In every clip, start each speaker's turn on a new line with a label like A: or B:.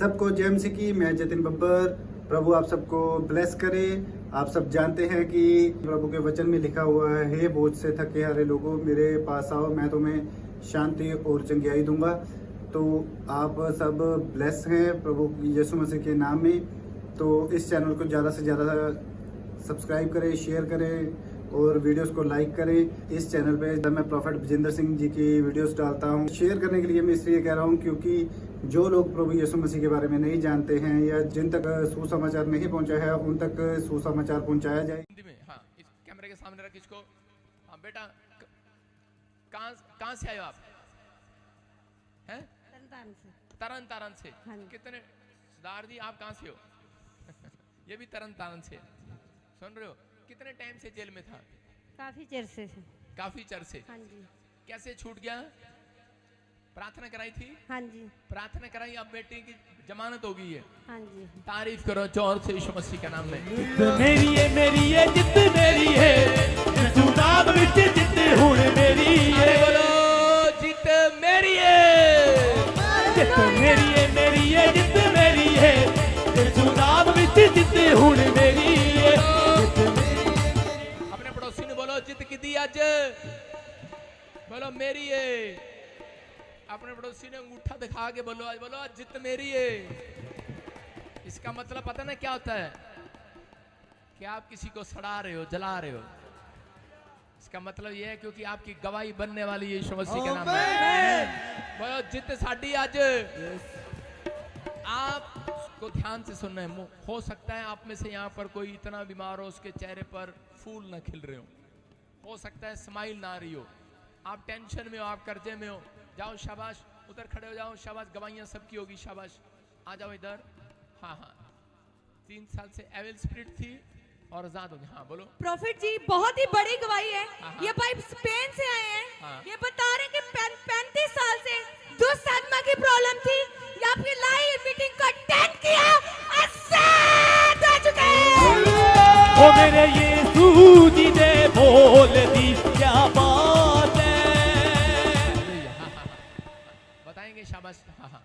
A: सबको जय मसीह की। मैं जतिन बब्बर। प्रभु आप सबको ब्लेस करे। आप सब जानते हैं कि प्रभु के वचन में लिखा हुआ है, हे बोझ से थके हारे लोगों मेरे पास आओ, मैं तुम्हें शांति और चंगियाई दूंगा। तो आप सब ब्लेस हैं प्रभु यीशु मसीह के नाम में। तो इस चैनल को ज़्यादा से ज़्यादा सब्सक्राइब करें, शेयर करें और वीडियोस को लाइक करें। इस चैनल पे जब मैं प्रॉफेट विजेंद्र सिंह जी की वीडियोस डालता हूँ, शेयर करने के लिए मैं इसलिए कह रहा हूँ क्योंकि जो लोग प्रभु यीशु मसीह के बारे में नहीं जानते हैं या जिन तक सुसमाचार नहीं पहुँचा है, उन तक सुसमाचार पहुँचाया जाए।
B: हिंदी में, हाँ, इस कैमरे के सामने रख इसको। हाँ बेटा, कहाँ से आए हो आप? हैं? तरन तारन से।
C: हाँ।
B: कितने सरदार जी, आप कहाँ से हो? ये भी तरन तारन से। सुन रहे हो? कितने टाइम से जेल में था?
C: काफी चर्चे से।
B: काफी चर से।
C: हाँ जी।
B: कैसे छूट गया? प्रार्थना कराई थी?
C: हाँ जी।
B: प्रार्थना कराई, अब बेटे की जमानत हो गई है।
C: हाँ जी।
B: तारीफ करो जोर से यीशु मसीह के नाम में।
D: मेरी है जित मेरी है, तू नाम विच जित हुण मेरी है।
B: अरे बोलो जित मेरी है।
D: जित मेरी है जित मेरी है, तू नाम विच जित हुण मेरी है।
B: अपने पड़ोसी ने बोलो जित किदी अज, बोलो मेरी है। अपने पड़ोसी ने अंगूठा दिखा के बोलो आज, बोलो आज जित मेरी है। इसका मतलब पता ना क्या होता है? कि आप किसी को सड़ा रहे हो, जला रहे हो। इसका मतलब यह है क्योंकि आपकी गवाही बनने वाली है यीशु मसीह के नाम में। बोलो जित साडी आज। आप को ध्यान से सुनना है। हो सकता है आप में से यहाँ पर कोई इतना बीमार हो, उसके चेहरे पर फूल ना खिल रहे हो सकता है स्माइल ना आ रही हो, आप टेंशन में हो, आप कर्जे में हो। जाओ शाबाश, उधर खड़े हो जाओ, शाबाश, गवाहियां सबकी होगी, शाबाश। आ जाओ इधर। हाँ हाँ, 3 साल से एविल स्पिरिट थी और आजाद हो गई। हाँ बोलो।
E: प्रॉफिट जी, बहुत ही बड़ी गवाही है।
B: हाँ।
E: ये भाई स्पेन से आए हैं।
B: हाँ।
E: ये बता रहे हैं कि 35 साल से दुस्साधमा की प्रॉब्लम थी। ये आपकी लाइव मीटिंग को अटेंड किया, असद हो चुके हैं।
D: ओ मेरे यीशु जी ने बोल दी, क्या बात है।
B: बताएंगे, शाबाश। हाँ हाँ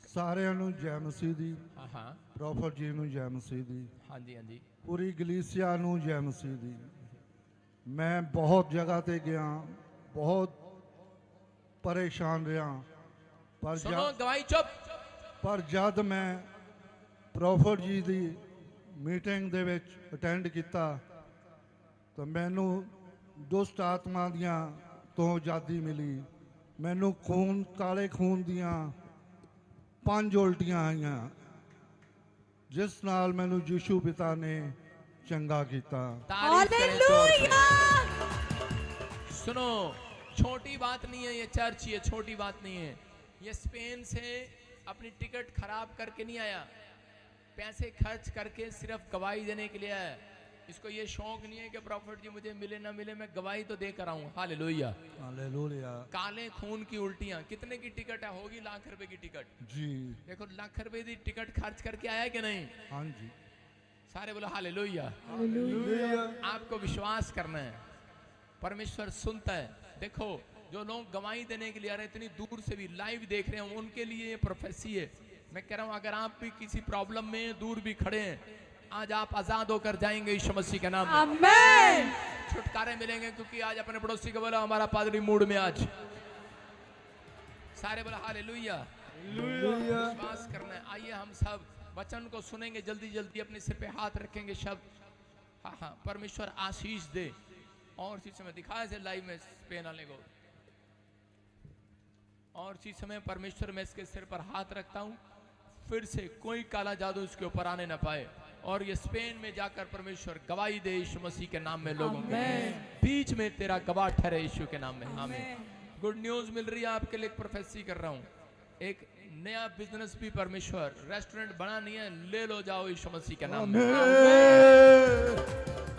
F: सारिਆਂ ਨੂੰ ਜੈ ਮਸੀਹ ਦੀ।
B: हाँ हाँ
F: ਪ੍ਰੋਫਟ ਜੀ ਨੂੰ ਜੈ ਮਸੀਹ ਦੀ।
B: हाँ जी, हाँ जी।
F: ਪੂਰੀ ਗਲੀਸਿਆ ਨੂੰ ਜੈ ਮਸੀਹ ਦੀ। ਮੈਂ ਬਹੁਤ ਜਗ੍ਹਾ ਤੇ ਗਿਆ, ਬਹੁਤ ਪਰੇਸ਼ਾਨ ਰਿਹਾ,
B: सुनो गवाही चुप।
F: ਪਰ ਜਦ ਮੈਂ ਪ੍ਰੋਫਟ ਜੀ ਦੀ ਮੀਟਿੰਗ ਦੇ ਵਿੱਚ ਅਟੈਂਡ ਕੀਤਾ ਤਾਂ ਮੈਨੂੰ ਦੁਸ਼ਟ ਆਤਮਾ ਦੀਆਂ ਤੋਂ ਆਜ਼ਾਦੀ ਮਿਲੀ। ਮੈਨੂੰ ਖੂਨ, ਕਾਲੇ ਖੂਨ ਦੀਆਂ 5 ਉਲਟੀਆਂ ਆਈਆਂ, ਜਿਸ ਨਾਲ ਮੈਨੂੰ ਯीशु ਪਿਤਾ ਨੇ ਚੰਗਾ ਕੀਤਾ।
B: तारीफ करें जोर से।
E: हालेलुया।
B: सुनो, छोटी बात नहीं है ये चर्च, ये छोटी बात नहीं है। ये स्पेन से अपनी टिकट खराब करके नहीं आया, पैसे खर्च करके सिर्फ गवाही देने के लिए आया। इसको ये शौक नहीं है कि प्रॉफिट जी मुझे मिले ना मिले, मैं गवाही तो देकर आऊं। हालेलुया।
F: हालेलुया।
B: काले खून की उल्टियां, कितने की टिकट है? होगी लाख रुपए की टिकट।
F: जी
B: देखो लाख रुपए की टिकट खर्च करके आया कि नहीं?
F: हाँ जी।
B: सारे बोलो हालेलुया। आपको विश्वास करना है, परमेश्वर सुनता है। देखो जो लोग गवाही देने के लिए आ रहे हैं, इतनी दूर से भी लाइव देख रहे हैं, उनके लिए ये प्रोफेसी है। मैं कह रहा हूं अगर आप भी किसी प्रॉब्लम में दूर भी खड़े हैं, आज आप आजाद होकर जाएंगे यीशु मसीह के नाम में।
E: आमेन।
B: छुटकारे मिलेंगे, क्योंकि आज अपने पड़ोसी को बोला हमारा पादरी मूड में आज। सारे बोला हालेलुया। विश्वास करना है। आइए हम सब वचन को सुनेंगे, जल्दी जल्दी अपने सिर पे हाथ रखेंगे शब्द। हाँ हाँ, परमेश्वर आशीष दे। और चीज समय दिखाया से लाइव में स्पेन वाले को। और चीज समय परमेश्वर मैं इसके सिर पर हाथ रखता हूँ, फिर से कोई काला जादू इसके ऊपर आने ना पाए, और ये स्पेन में जाकर परमेश्वर गवाही दे यीशु मसीह के नाम में। लोगों के बीच में तेरा गवाह ठहरे यीशु के नाम में। आमीन। गुड न्यूज मिल रही है आपके लिए, एक प्रोफेसी कर रहा हूँ। एक नया बिजनेस भी परमेश्वर, रेस्टोरेंट बना नहीं है, ले लो जाओ यीशु मसीह के नाम में।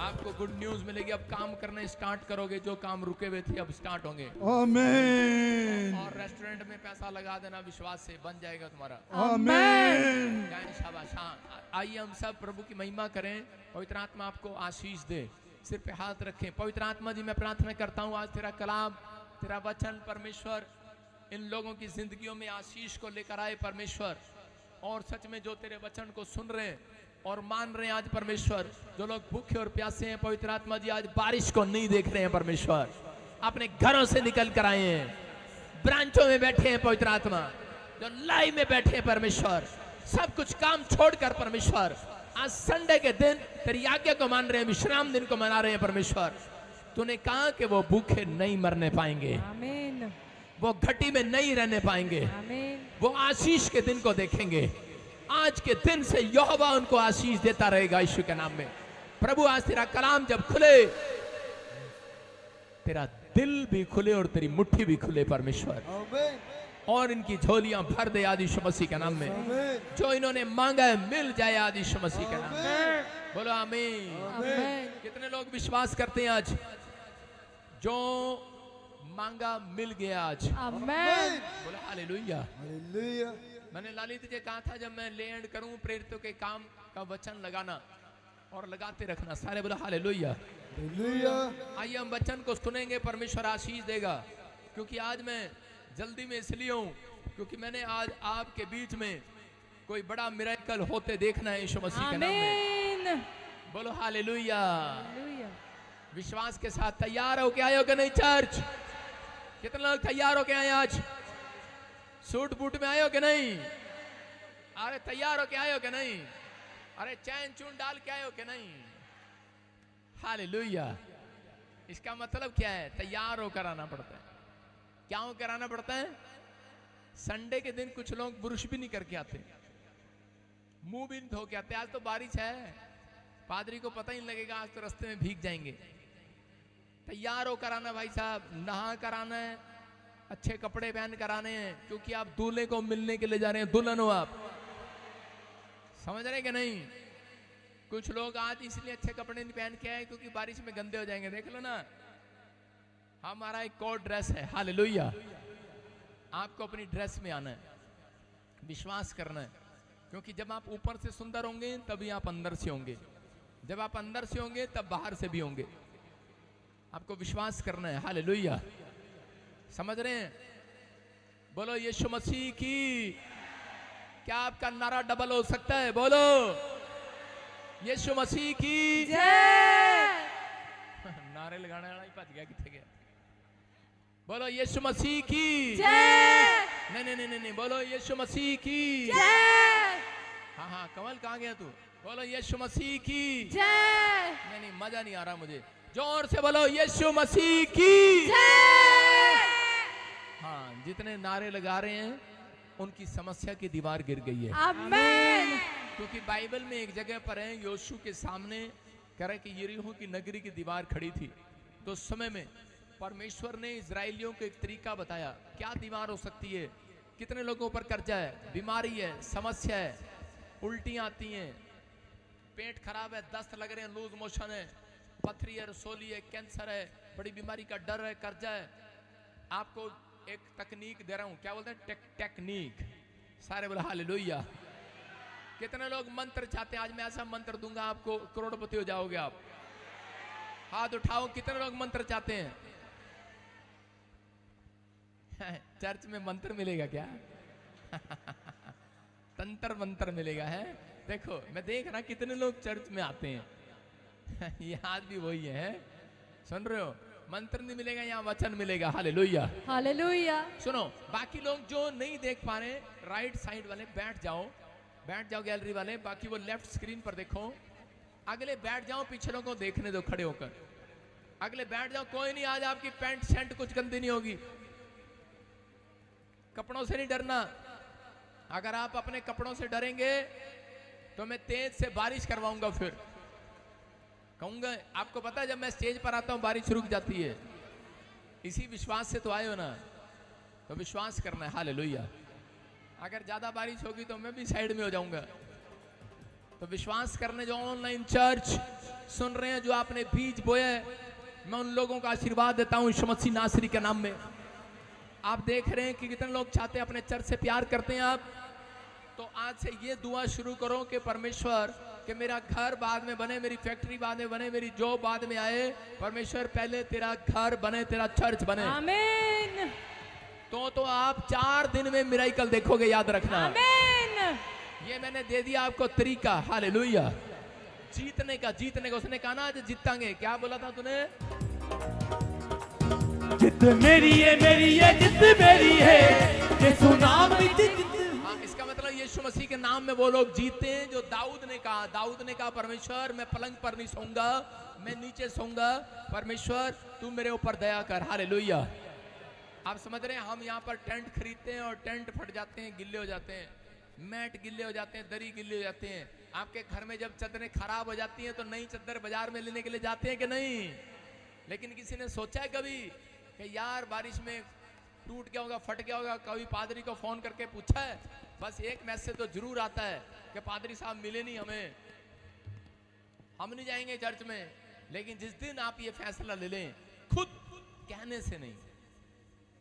B: आपको गुड न्यूज मिलेगी। अब काम करना स्टार्ट करोगे, जो काम रुके हुए थे अब स्टार्ट होंगे।
F: आमीन।
B: और रेस्टोरेंट में पैसा लगा देना, विश्वास से बन जाएगा तुम्हारा।
F: आमीन।
B: जय शाबाश। हाँ, आइए हम सब प्रभु की महिमा करें। पवित्र आत्मा आपको आशीष दे। सिर पे हाथ रखें। पवित्र आत्मा जी, मैं प्रार्थना करता हूँ आज तेरा कलाम, तेरा वचन परमेश्वर इन लोगों की जिंदगियों में आशीष को लेकर आए। परमेश्वर और सच में जो तेरे वचन को सुन रहे हैं और मान रहे हैं आज परमेश्वर, जो लोग भूखे और प्यासे हैं पवित्र आत्मा जी आज बारिश को नहीं देख रहे हैं परमेश्वर, अपने घरों से निकल कर आए हैं, ब्रांचों में बैठे हैं पवित्र आत्मा, जो लाइव में बैठे हैं परमेश्वर, सब कुछ काम छोड़कर परमेश्वर आज संडे के दिन तेरी आज्ञा को मान रहे हैं, विश्राम दिन को मना रहे हैं परमेश्वर। तूने कहा कि वो भूखे नहीं मरने पाएंगे,
E: आमीन,
B: वो घटी में नहीं रहने पाएंगे,
E: आमीन,
B: वो आशीष के दिन को देखेंगे। आज के दिन से यहोवा उनको आशीष देता रहेगा यीशु के नाम में। प्रभु आज तेरा कलाम जब खुले, तेरा दिल भी खुले और तेरी मुट्ठी भी खुले परमेश्वर, और इनकी झोलियां भर दे आज यीशु मसीह के नाम में। जो इन्होंने मांगा है मिल जाए आज यीशु मसीह के नाम में। बोलो आमीन।
E: आमीन,
B: कितने लोग विश्वास करते हैं आज जो मांगा मिल गया आज?
E: आमीन,
B: बोलो हालेलुया। मैंने लालित जी कहा था जब मैं लैंड करूं प्रेरितों के काम का वचन लगाना और लगाते रखना, सारे बोलो हालेलुया। आइए हम वचन को सुनेंगे, परमेश्वर आशीष देगा। क्योंकि आज मैं जल्दी में इसलिए हूं क्योंकि मैंने आज आपके बीच में कोई बड़ा मिरेकल होते देखना है यीशु मसीह के नाम में।
E: आमीन,
B: बोलो हालेलुया।
E: हालेलुया,
B: विश्वास के साथ तैयार हो के आए हो कि नहीं चर्च? कितने लोग तैयार हो के आए आज? सूट बूट में आए हो कि नहीं? अरे तैयार हो के आए हो कि नहीं? अरे चैन चून डाल के आए हो कि नहीं? हालेलुया। इसका मतलब क्या है? तैयार होकर आना पड़ता है। क्या होकर आना पड़ता है? संडे के दिन कुछ लोग ब्रुश भी नहीं करके आते, मुंह भी नहीं धो के आते। आज तो बारिश है, पादरी को पता ही नहीं लगेगा, आज तो रास्ते में भीग जाएंगे। तैयार होकर आना भाई साहब, नहा कर आना है, अच्छे कपड़े पहन कर आने हैं, क्योंकि आप दूल्हे को मिलने के लिए जा रहे हैं, दुल्हन हो आप। समझ रहे कि नहीं? कुछ लोग आज इसलिए अच्छे कपड़े नहीं पहन के आए क्योंकि बारिश में गंदे हो जाएंगे। देख लो ना, हमारा एक कोट ड्रेस है, हालेलुया। आपको अपनी ड्रेस में आना है, विश्वास करना है, क्योंकि जब आप ऊपर से सुंदर होंगे तभी आप अंदर से होंगे, जब आप अंदर से होंगे तब बाहर से भी होंगे। आपको विश्वास करना है, हालेलुया। समझ रहे हैं? बोलो यीशु मसीह की। क्या आपका नारा डबल हो सकता है? बोलो यीशु मसीह की
E: जय,
B: नारे लगाने वाला ही भज गया, किथे गया? बोलो यीशु मसीह की
E: जय,
B: नहीं नहीं नहीं नहीं, बोलो यीशु मसीह की।
E: जय,
B: हाँ हाँ, कमल कहाँ गया तू? बोलो यीशु मसीह की।
E: जय,
B: नहीं नहीं, मजा नहीं आ रहा मुझे। जोर से बोलो यीशु मसीह की।
E: जय,
B: हाँ, जितने नारे लगा रहे हैं उनकी समस्या की दीवार गिर गई है।
E: आमीन,
B: क्योंकि बाइबल में एक जगह पर है, योशू के सामने कह रहा है कि यरीहो की नगरी की दीवार खड़ी थी। तो उस समय में परमेश्वर ने इजराइलियों को एक तरीका बताया, क्या दीवार हो सकती है। कितने लोगों पर कर्जा है, बीमारी है, समस्या है, उल्टियां आती हैं, पेट खराब है, दस्त लग रहे हैं, लूज मोशन है, पथरी है, रसोली है, कैंसर है, बड़ी बीमारी का डर है, कर्जा है। आपको एक तकनीक दे रहा हूं, क्या बोलते हैं? टेक्निक। सारे बोले हालेलुया। कितने लोग मंत्र चाहते हैं? आज मैं ऐसा मंत्र दूंगा आपको, करोड़पति हो जाओगे आप। हाथ उठाओ, कितने लोग मंत्र चाहते हैं? चर्च में मंत्र मिलेगा क्या? तंत्र मंत्र मिलेगा है? देखो मैं देख रहा कितने लोग चर्च में आते हैं। ये आज भी वही है, सुन रहे हो? मंत्र नहीं मिलेगा, यहाँ वचन मिलेगा। हालेलुया,
E: हालेलुया,
B: सुनो। बाकी लोग जो नहीं देख पा रहे, राइट साइड वाले बैठ जाओ, बैठ जाओ गैलरी वाले। बाकी वो लेफ्ट स्क्रीन पर देखो, अगले बैठ जाओ, पीछे लोगों को देखने दो खड़े होकर। अगले बैठ जाओ, कोई नहीं, आज आपकी पैंट शर्ट कुछ गंदी नहीं होगी। कपड़ों से नहीं डरना। अगर आप अपने कपड़ों से डरेंगे तो मैं तेज से बारिश करवाऊंगा। फिर कहूंगा, आपको पता है जब मैं स्टेज पर आता हूं बारिश रुक जाती है। इसी विश्वास से तो आए हो ना, तो विश्वास करना है। हालेलुया। अगर ज्यादा बारिश होगी तो मैं भी साइड में हो जाऊंगा। तो विश्वास करने जो ऑनलाइन चर्च सुन रहे हैं, जो आपने बीज बोया है, मैं उन लोगों का आशीर्वाद देता हूं यीशु मसीह नासरी के नाम में। आप देख रहे हैं कि कितने लोग चाहते हैं, अपने चर्च से प्यार करते हैं आप। तो आज से ये दुआ शुरू करो कि परमेश्वर कि मेरा घर बाद में बने, मेरी फैक्ट्री बाद में बने, मेरी जॉब बाद में आए। परमेश्वर पहले तेरा घर बने, तेरा चर्च बने।
E: आमीन,
B: तो आप 4 दिन में मिरेकल देखोगे, याद रखना।
E: आमीन,
B: ये मैंने दे दिया आपको तरीका, हालेलुया, जीतने का। उसने कहा ना आज जीतांगे, क्या बोला था तूने?
D: जित मेरी है जित मेरी है, यीशु नाम विच जित।
B: हाँ, इसका मतलब यीशु मसीह के नाम में वो लोग जीते हैं जो दाऊद ने कहा परमेश्वर मैं पलंग पर नहीं सोऊंगा, मैं नीचे सोऊंगा, परमेश्वर तू मेरे ऊपर दया कर, हालेलुया। आप समझ रहे हैं, हम यहाँ पर टेंट खरीदते हैं और टेंट फट जाते हैं, गिल्ले हो जाते हैं, मैट गिल्ले हो जाते हैं, दरी गिल्ले हो जाते हैं। आपके घर में जब चादरें खराब हो जाती हैं तो नई चादर बाजार में लेने के लिए जाते हैं कि नहीं? लेकिन किसी ने सोचा है कभी कि यार बारिश में टूट गया होगा, फट गया होगा? कभी पादरी को फोन करके पूछा है? बस एक मैसेज तो जरूर आता है कि पादरी साहब मिले नहीं हमें, हम नहीं जाएंगे चर्च में। लेकिन जिस दिन आप ये फैसला ले लें खुद कहने से नहीं,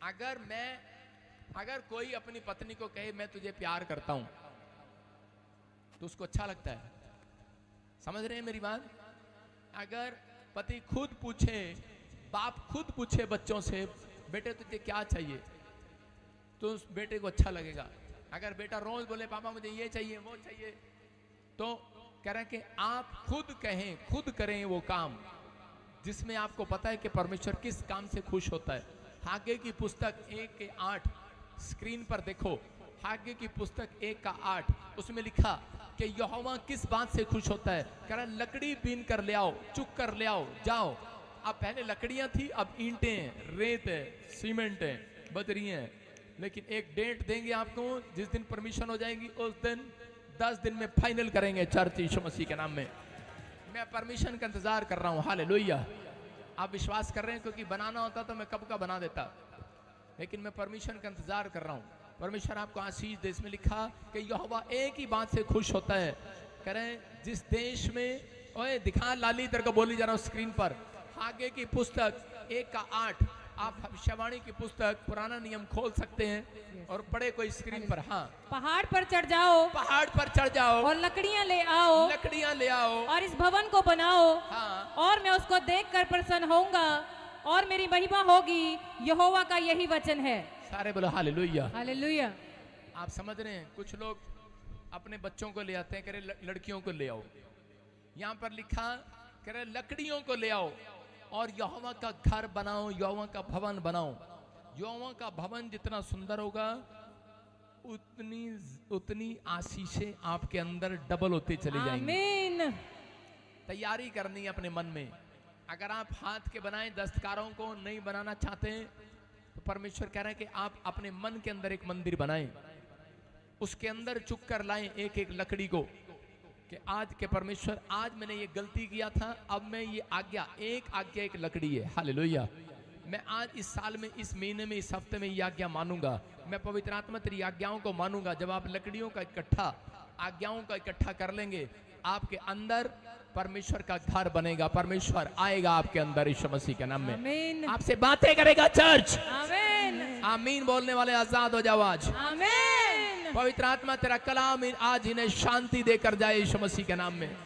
B: अगर कोई अपनी पत्नी को कहे मैं तुझे प्यार करता हूं तो उसको अच्छा लगता है, समझ रहे हैं मेरी बात? अगर पति खुद पूछे, बाप खुद पूछे बच्चों से बेटे तुझे क्या चाहिए, तो उस बेटे को अच्छा लगेगा। अगर बेटा रोज बोले पापा मुझे ये चाहिए वो चाहिए, तो कह रहे हैं कि आप खुद कहें, खुद करें वो काम जिसमें आपको पता है कि परमेश्वर किस काम से खुश होता है। हागे की पुस्तक 1:8 स्क्रीन पर देखो, हागे की पुस्तक 1:8, उसमें लिखा कि यहोवा किस बात से खुश होता है। कह रहा लकड़ी बीन कर ले आओ, चुक कर ले आओ, जाओ। अब पहले लकड़ियां थी, अब ईंटें हैं, रेत है, सीमेंट है, बजरी है। लेकिन एक डेट देंगे आपको, जिस दिन परमिशन हो जाएगी उस दिन 10 दिन में फाइनल करेंगे चर्च यीशु मसीह के नाम में। मैं परमिशन का इंतजार कर रहा हूं, हालेलुया। आप विश्वास कर रहे हैं? क्योंकि बनाना होता तो मैं कब का बना देता, लेकिन मैं परमिशन का इंतजार कर रहा हूं। परमेश्वर आपको आशीष दे। इसमें लिखा कि यहोवा एक ही बात से खुश होता है। कह रहे हैं जिस देश में, ओए दिखा लाली इधर को बोली जा रहा हूं स्क्रीन पर, हागे की पुस्तक 1:8, आप भविष्यवाणी की पुस्तक पुराना नियम खोल सकते हैं और पढ़े कोई स्क्रीन पर। हाँ,
E: पहाड़ पर चढ़ जाओ,
B: पहाड़ पर चढ़ जाओ
E: और लकड़ियां ले आओ,
B: लकड़ियां ले आओ,
E: और इस भवन को बनाओ,
B: हाँ,
E: और मैं उसको देखकर प्रसन्न होऊंगा और मेरी महिमा होगी। यहोवा का यही वचन है।
B: सारे बोलो हालेलुया।
E: हालेलुया।
B: आप समझ रहे हैं? कुछ लोग अपने बच्चों को ले आते हैं, कह रहे लड़कियों को ले आओ। यहाँ पर लिखा कह रहे लकड़ियों को ले आओ और यहोवा का घर बनाओ, यहोवा का भवन बनाओ। यहोवा का भवन जितना सुंदर होगा उतनी आशीषें आपके अंदर डबल होते चले जाएंगे।
E: आमीन।
B: तैयारी करनी है अपने मन में। अगर आप हाथ के बनाए दस्तकारों को नहीं बनाना चाहते हैं तो परमेश्वर कह रहे हैं कि आप अपने मन के अंदर एक मंदिर बनाएं, उसके अंदर चुक कर लाएं एक एक लकड़ी को, कि आज के परमेश्वर आज मैंने ये गलती किया था, अब मैं ये आज्ञा एक लकड़ी है, हालेलुया। मैं आज इस साल में, इस महीने में, इस हफ्ते में ये आज्ञा मानूंगा। मैं पवित्र आत्मा तेरी आज्ञाओं को मानूंगा। जब आप लकड़ियों का इकट्ठा, आज्ञाओं का इकट्ठा कर लेंगे, आपके अंदर परमेश्वर का घर बनेगा। परमेश्वर आएगा आपके अंदर यीशु मसीह के नाम में,
E: आमीन।
B: आपसे बातें करेगा चर्च।
E: आमीन।
B: आमीन बोलने वाले आजाद हो जाओ आज।
E: आमीन।
B: पवित्र आत्मा तेरा कलाम आज इन्हें शांति देकर जाए यीशु मसीह के नाम में।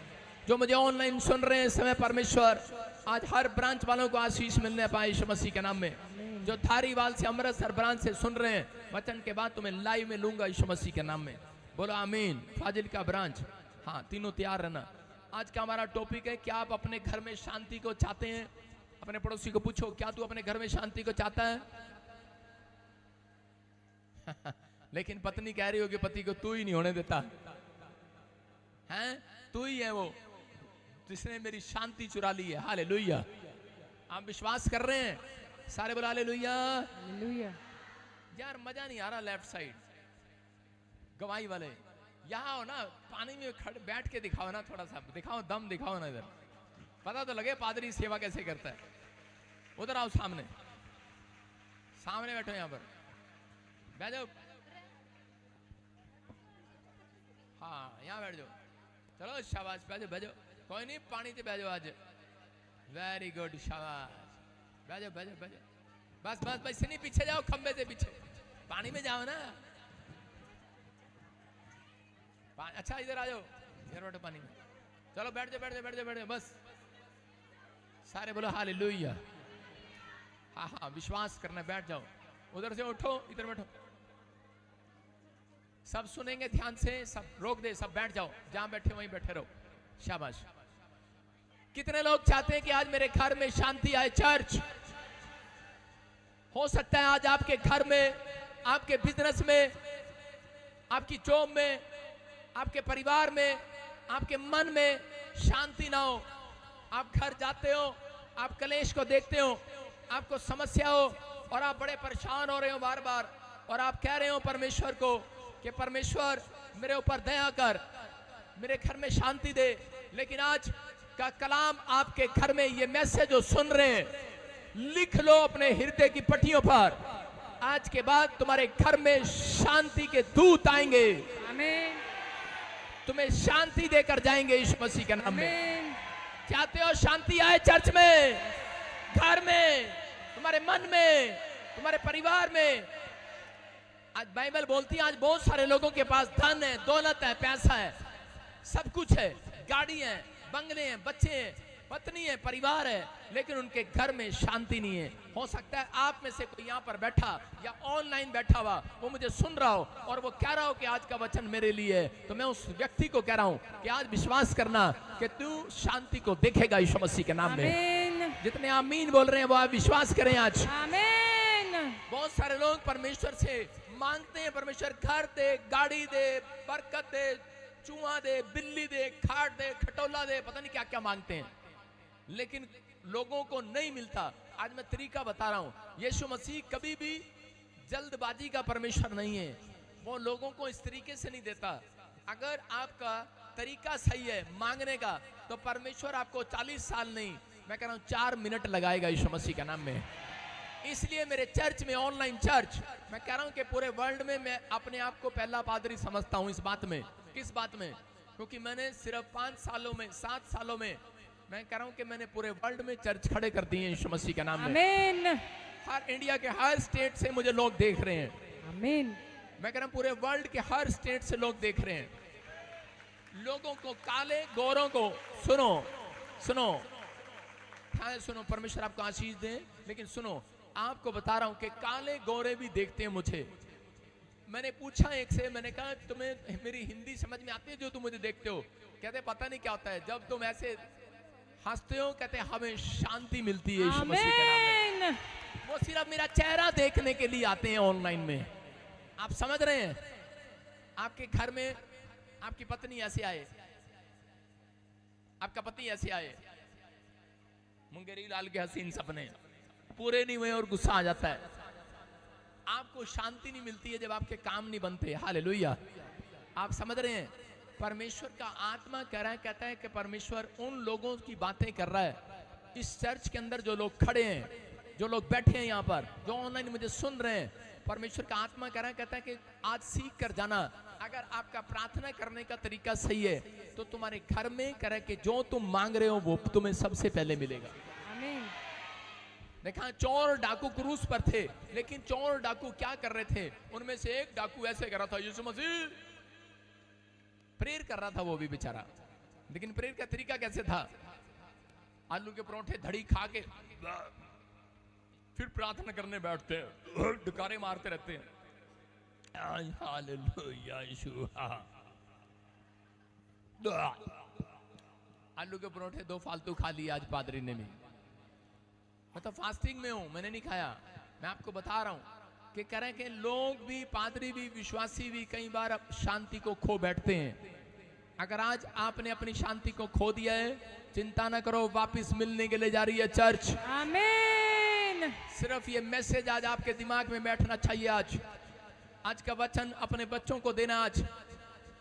B: जो मुझे ऑनलाइन सुन रहे हैं इस समय, परमेश्वर आज हर ब्रांच वालों को आशीष मिलने पाए यीशु मसीह के नाम में। जो धारीवाल से, अमृतसर ब्रांच से सुन रहे हैं, वचन के बाद तुम्हें लाइव में लूंगा यीशु मसीह के नाम में। बोलो आमीन। फाजिल का ब्रांच, हाँ, तीनों तैयार रहना। आज का हमारा टॉपिक है, क्या आप अपने घर में शांति को चाहते हैं? अपने पड़ोसी को पूछो, क्या तू अपने घर में शांति को चाहता है? लेकिन पत्नी कह रही होगी पति को, तू ही नहीं होने देता हैं, तू ही है वो जिसने मेरी शांति चुरा ली है। हालेलुया। आप विश्वास कर रहे हैं? सारे बोलो हालेलुया।
E: हालेलुया।
B: यार मजा नहीं आ रहा लेफ्ट साइड गवाही वाले। यहाँ हो ना, पानी में खड़े बैठ के दिखाओ ना, थोड़ा सा दिखाओ, दम दिखाओ ना, इधर पता तो लगे पादरी सेवा कैसे करता है। उधर आओ, सामने सामने बैठो, यहाँ पर बैठ जाओ। हाँ, यहाँ बैठ जाओ। चलो शाबाश, बैठ जाओ, बैठ जाओ। कोई नहीं, पानी से बैठ जाओ आज। वेरी गुड, शाबाश, बैठ जाओ, बैठ जाओ, बैठ जाओ। बस बस बस, नहीं पीछे जाओ, खंबे से पीछे, पानी में जाओ ना। अच्छा इधर आ जाओ, इधर बैठो पानी में। चलो बैठ जाओ, बैठ जाओ, बैठ जाओ, बैठ जाओ, बस। सारे बोलो हालेलुया। हाँ हाँ, विश्वास करना, बैठ जाओ। उधर से उठो, इधर बैठो। सब सुनेंगे ध्यान से, सब रोक दे, सब बैठ जाओ, जहां बैठे वहीं बैठे रहो, शाबाश। कितने लोग चाहते हैं कि आज मेरे घर में शांति आए? चर्च, हो सकता है आज आपके घर में, आपके बिजनेस में, आपकी जॉब में, आपके परिवार में, आपके मन में शांति ना हो। आप घर जाते हो, आप कलेश को देखते हो, आपको समस्या हो और आप बड़े परेशान हो रहे हो बार बार, और आप कह रहे हो परमेश्वर को कि परमेश्वर मेरे ऊपर दया कर, मेरे घर में शांति दे। लेकिन आज का कलाम आपके घर में, ये मैसेज जो सुन रहे हैं, लिख लो अपने हृदय की पट्टियों पर, आज के बाद तुम्हारे घर में शांति के दूत आएंगे,
C: आमीन,
B: तुम्हें शांति देकर जाएंगे यीशु मसीह के नाम में।
C: आमीन।
B: चाहते हो शांति आए चर्च में, घर में, तुम्हारे मन में, तुम्हारे परिवार में? आज बाइबल बोलती है आज बहुत सारे लोगों के पास धन है, दौलत है, पैसा है, सब कुछ है, गाड़ी है, बंगले हैं, बच्चे हैं, पत्नी है, परिवार है, लेकिन उनके घर में शांति नहीं है। हो सकता है आप में से कोई यहाँ पर बैठा या ऑनलाइन बैठा हुआ, वो मुझे सुन रहा हो और वो कह रहा हो कि आज का वचन मेरे लिए है। तो मैं उस व्यक्ति को कह रहा हूँ कि आज विश्वास करना कि तू शांति को देखेगा यीशु मसीह के नाम में।
C: आमीन,
B: जितने आमीन बोल रहे हैं वो आप विश्वास करें आज।
C: आमीन।
B: बहुत सारे लोग परमेश्वर से मांगते हैं, परमेश्वर घर दे, गाड़ी दे, बरकत दे, चूहा दे, बिल्ली दे, खाट दे, खटोला दे, पता नहीं क्या क्या मांगते हैं, लेकिन लोगों को नहीं मिलता। आज मैं तरीका बता रहा हूं, यीशु मसीह कभी भी जल्दबाजी का परमेश्वर नहीं है, वो लोगों को इस तरीके से नहीं देता। अगर आपका तरीका सही है मांगने का, तो परमेश्वर आपको 40 साल नहीं, मैं कह रहा हूं 4 मिनट लगाएगा यीशु मसीह के नाम में। इसलिए मेरे चर्च में, ऑनलाइन चर्च, मैं कह रहा हूं कि पूरे वर्ल्ड में मैं अपने आप को पहला पादरी समझता हूं इस बात में। किस बात में? क्योंकि मैंने सिर्फ 5 सालों में, 7 सालों में, मैं कह रहा हूं कि मैंने पूरे वर्ल्ड में चर्च खड़े कर दिए यीशु मसीह के नाम में।
C: आमीन,
B: हर इंडिया के हर स्टेट से मुझे लोग देख रहे हैं।
C: आमीन।
B: मैं कह रहा हूं पूरे वर्ल्ड के हर स्टेट से लोग देख रहे हैं। लोगों को, काले गोरों को, सुनो सुनो, हाँ सुनो, परमेश्वर आपको आशीष दे। लेकिन सुनो, आपको बता रहा हूं कि काले गोरे भी देखते हैं मुझे। मैंने पूछा एक से, मैंने कहा तुम्हें मेरी हिंदी समझ में आती है जो तुम मुझे देखते हो? कहते पता नहीं क्या होता है, जब तुम ऐसे हंसते हो, कहते हमें शांति मिलती है यीशु मसीह के नाम में। वो सिर्फ मेरा चेहरा देखने के लिए आते हैं ऑनलाइन में। आप समझ रहे हैं? आपके घर में आपकी पत्नी ऐसे आए, आपका पति ऐसे आए, मुंगेरी लाल के हसीन सपने पूरे नहीं हुए और गुस्सा आ जाता है। आपको शांति नहीं मिलती है जब आपके काम नहीं बनते। हालेलुया। आप समझ रहे हैं? परमेश्वर का आत्मा कह रहा है, कहता है कि परमेश्वर उन लोगों की बातें कर रहा है इस चर्च के अंदर, जो लोग खड़े हैं, जो लोग बैठे हैं यहाँ पर, जो ऑनलाइन मुझे सुन रहे हैं। परमेश्वर का आत्मा कह रहा है, कहता है कि आज सीख कर जाना, अगर आपका प्रार्थना करने का तरीका सही है तो तुम्हारे घर में कह रहा है कि जो तुम मांग रहे हो वो तुम्हें सबसे पहले मिलेगा।
C: आमीन।
B: देखा, चोर डाकू क्रूस पर थे, लेकिन चोर डाकू क्या कर रहे थे? उनमें से एक डाकू ऐसे कर रहा था, यीशु मसीह, प्रेयर कर रहा था वो भी बेचारा। लेकिन प्रेयर का तरीका कैसे था? आलू के परोठे धड़ी खा के फिर प्रार्थना करने बैठते हैं, डुकारे मारते रहते हैं। हालेलुया यीशु। आलू के परोठे 2 फालतू खा लिए आज पादरी ने भी। मैं तो फास्टिंग में हूं, मैंने नहीं खाया। मैं आपको बता रहा हूं कि कह रहे हैं कि लोग भी, पादरी भी, विश्वासी भी कई बार शांति को खो बैठते हैं। अगर आज आपने अपनी शांति को खो दिया है, चिंता ना करो, वापस मिलने के लिए जा रही है चर्च।
C: आमीन।
B: सिर्फ ये मैसेज आज आपके दिमाग में बैठना चाहिए। आज का वचन अपने बच्चों को देना,